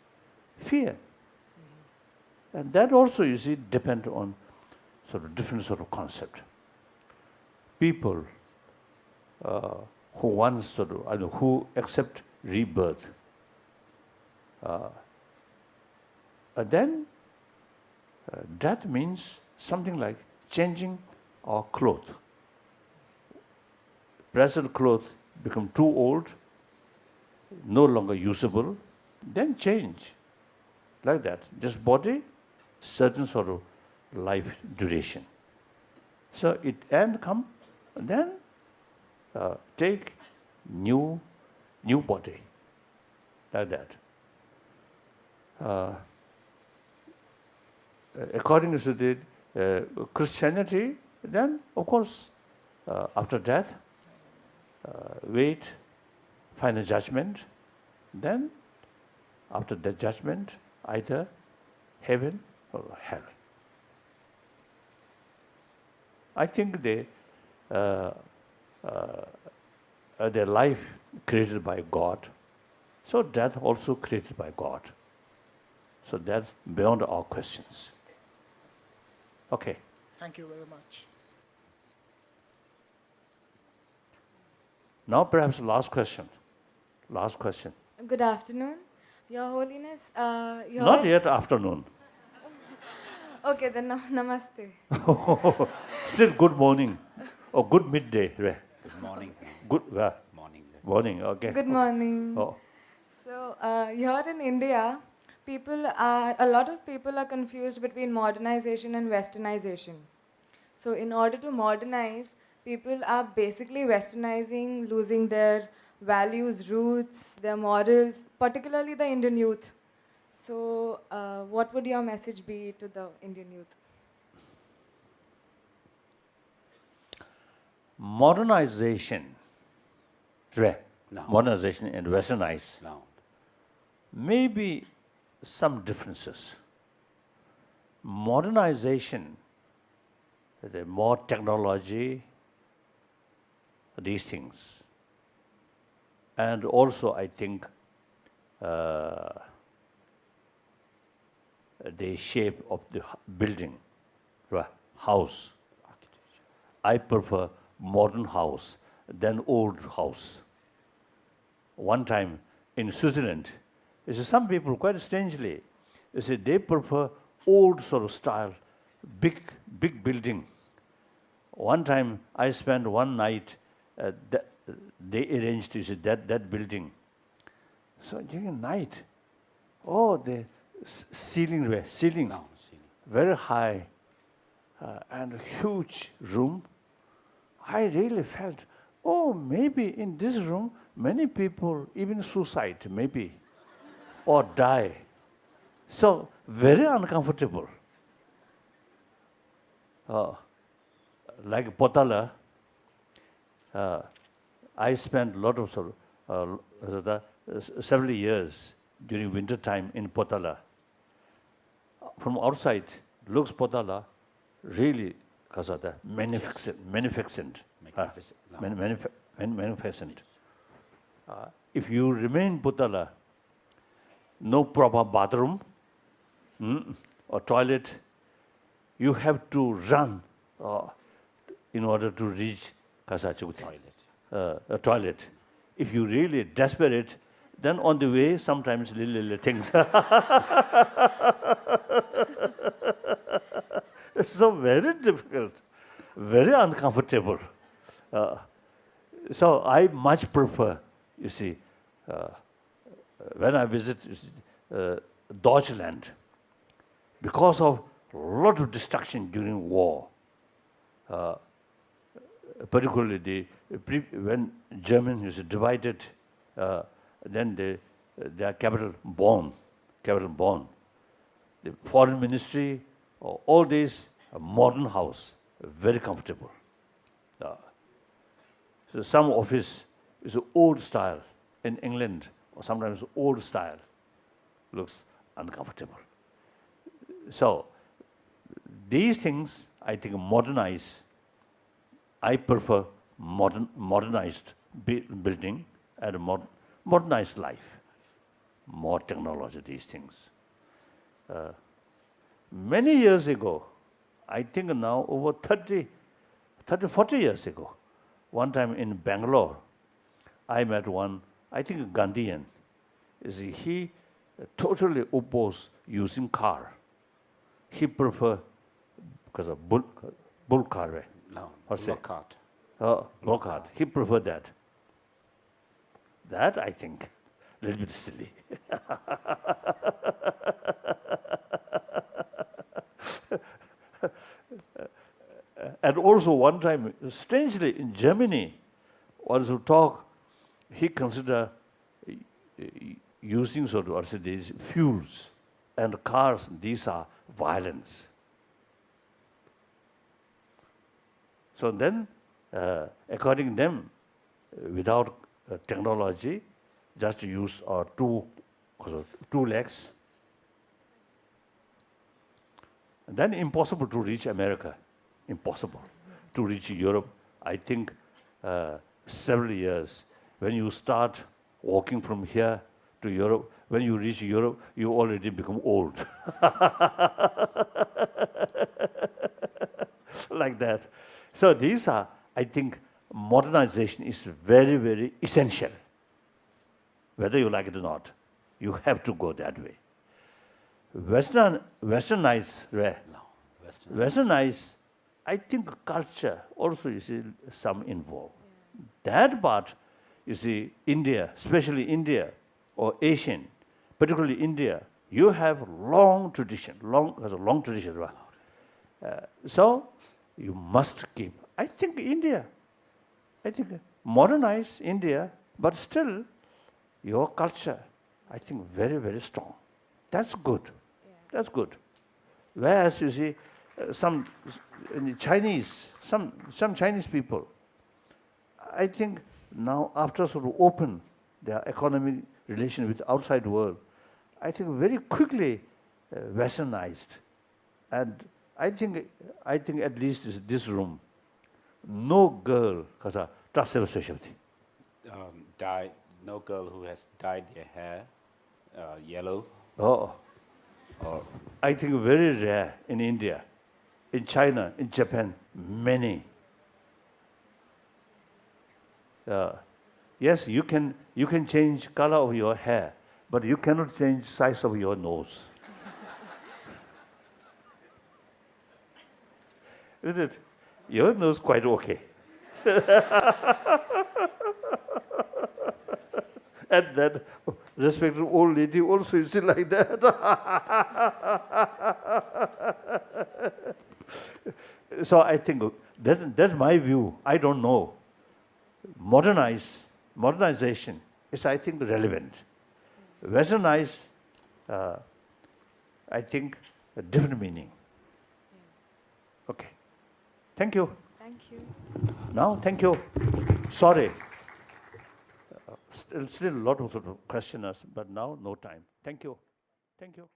fear. And that also, you see, depend on sort of different sort of concept. People who once sort of, who accept rebirth, then death means something like changing our clothes. Present clothes become too old, no longer usable, then change. Like that. Just body, certain sort of life duration. So it end come, then take new body. Like that. According to the Christianity, then of course, after death, wait, final judgment, then after the judgment, either heaven or hell. I think their life created by God, so death also created by God. So that's beyond our questions. Okay. Thank you very much. Now perhaps last question. Last question. Good afternoon, Your Holiness. Not yet afternoon. Okay, then namaste. Still good morning. Oh, good midday. Right. Good morning. Good Morning. morning. Okay. Good morning. Oh. So here in India, a lot of people are confused between modernization and westernization. So in order to modernize, people are basically westernizing, losing their values, roots, their morals, particularly the Indian youth. So what would your message be to the Indian youth? Modernization. Right. No. Modernization and westernize. No. Maybe some differences. Modernization, the more technology, these things. And also, I think, the shape of the building, right, house. I prefer modern house than old house. One time in Switzerland, you see, some people, quite strangely, you see, they prefer old sort of style, big building. One time I spent one night, they arranged, you see, that building. So during the night, oh, the ceiling, very high, and a huge room. I really felt, oh, maybe in this room, many people even suicide, maybe, or die. So very uncomfortable. Like Potala, I spent a lot of several years during winter time in Potala. From outside, looks Potala really magnificent. If you remain Potala, no proper bathroom or toilet, you have to run in order to reach a toilet. If you really desperate, then on the way, sometimes little things. It's so very difficult, very uncomfortable. So I much prefer, you see, when I visit Deutschland, because of a lot of destruction during war, particularly when Germany is divided, then their capital Bonn. The foreign ministry, all these, a modern house, very comfortable. So some office is old style in England, or sometimes old style, looks uncomfortable. So these things, I think, modernize. I prefer modernized building and modernized life, more technology, these things. Many years ago, I think now over 40 years ago, one time in Bangalore, I met one, I think Gandhian. He totally opposed using car. He prefer, because of bull car, right? No, cart. Block cart. He preferred that. That, I think, a little bit silly. And also one time, strangely, in Germany, was to talk, he considered using sort of these fuels and cars, these are violence. So then, according to them, without technology, just use two legs, and then impossible to reach America, impossible to reach Europe. I think several years. When you start walking from here to Europe, when you reach Europe, you already become old. Like that. So these are, I think, modernization is very, very essential. Whether you like it or not, you have to go that way. Westernize, I think culture also is some involved. That part, you see, India, especially India or Asian, particularly India, you have long tradition, has a long tradition. So you must keep. I think modernize India, but still your culture, I think very, very strong. That's good. That's good. Whereas you see, some Chinese people, I think now after sort of open their economic relation with the outside world, I think very quickly westernized. And I think at least this room, no girl has a trustable specialty. No girl who has dyed their hair yellow. Oh. I think very rare in India, in China, in Japan, many. Yes, you can change color of your hair, but you cannot change size of your nose. Isn't it? Your nose quite okay. And that respected old lady also is like that. So I think that's my view. I don't know. Modernization is, I think, relevant. Westernize, I think, a different meaning. Okay. Thank you. Thank you. Now, thank you. Sorry. Still a lot of sort of questioners, but now no time. Thank you. Thank you.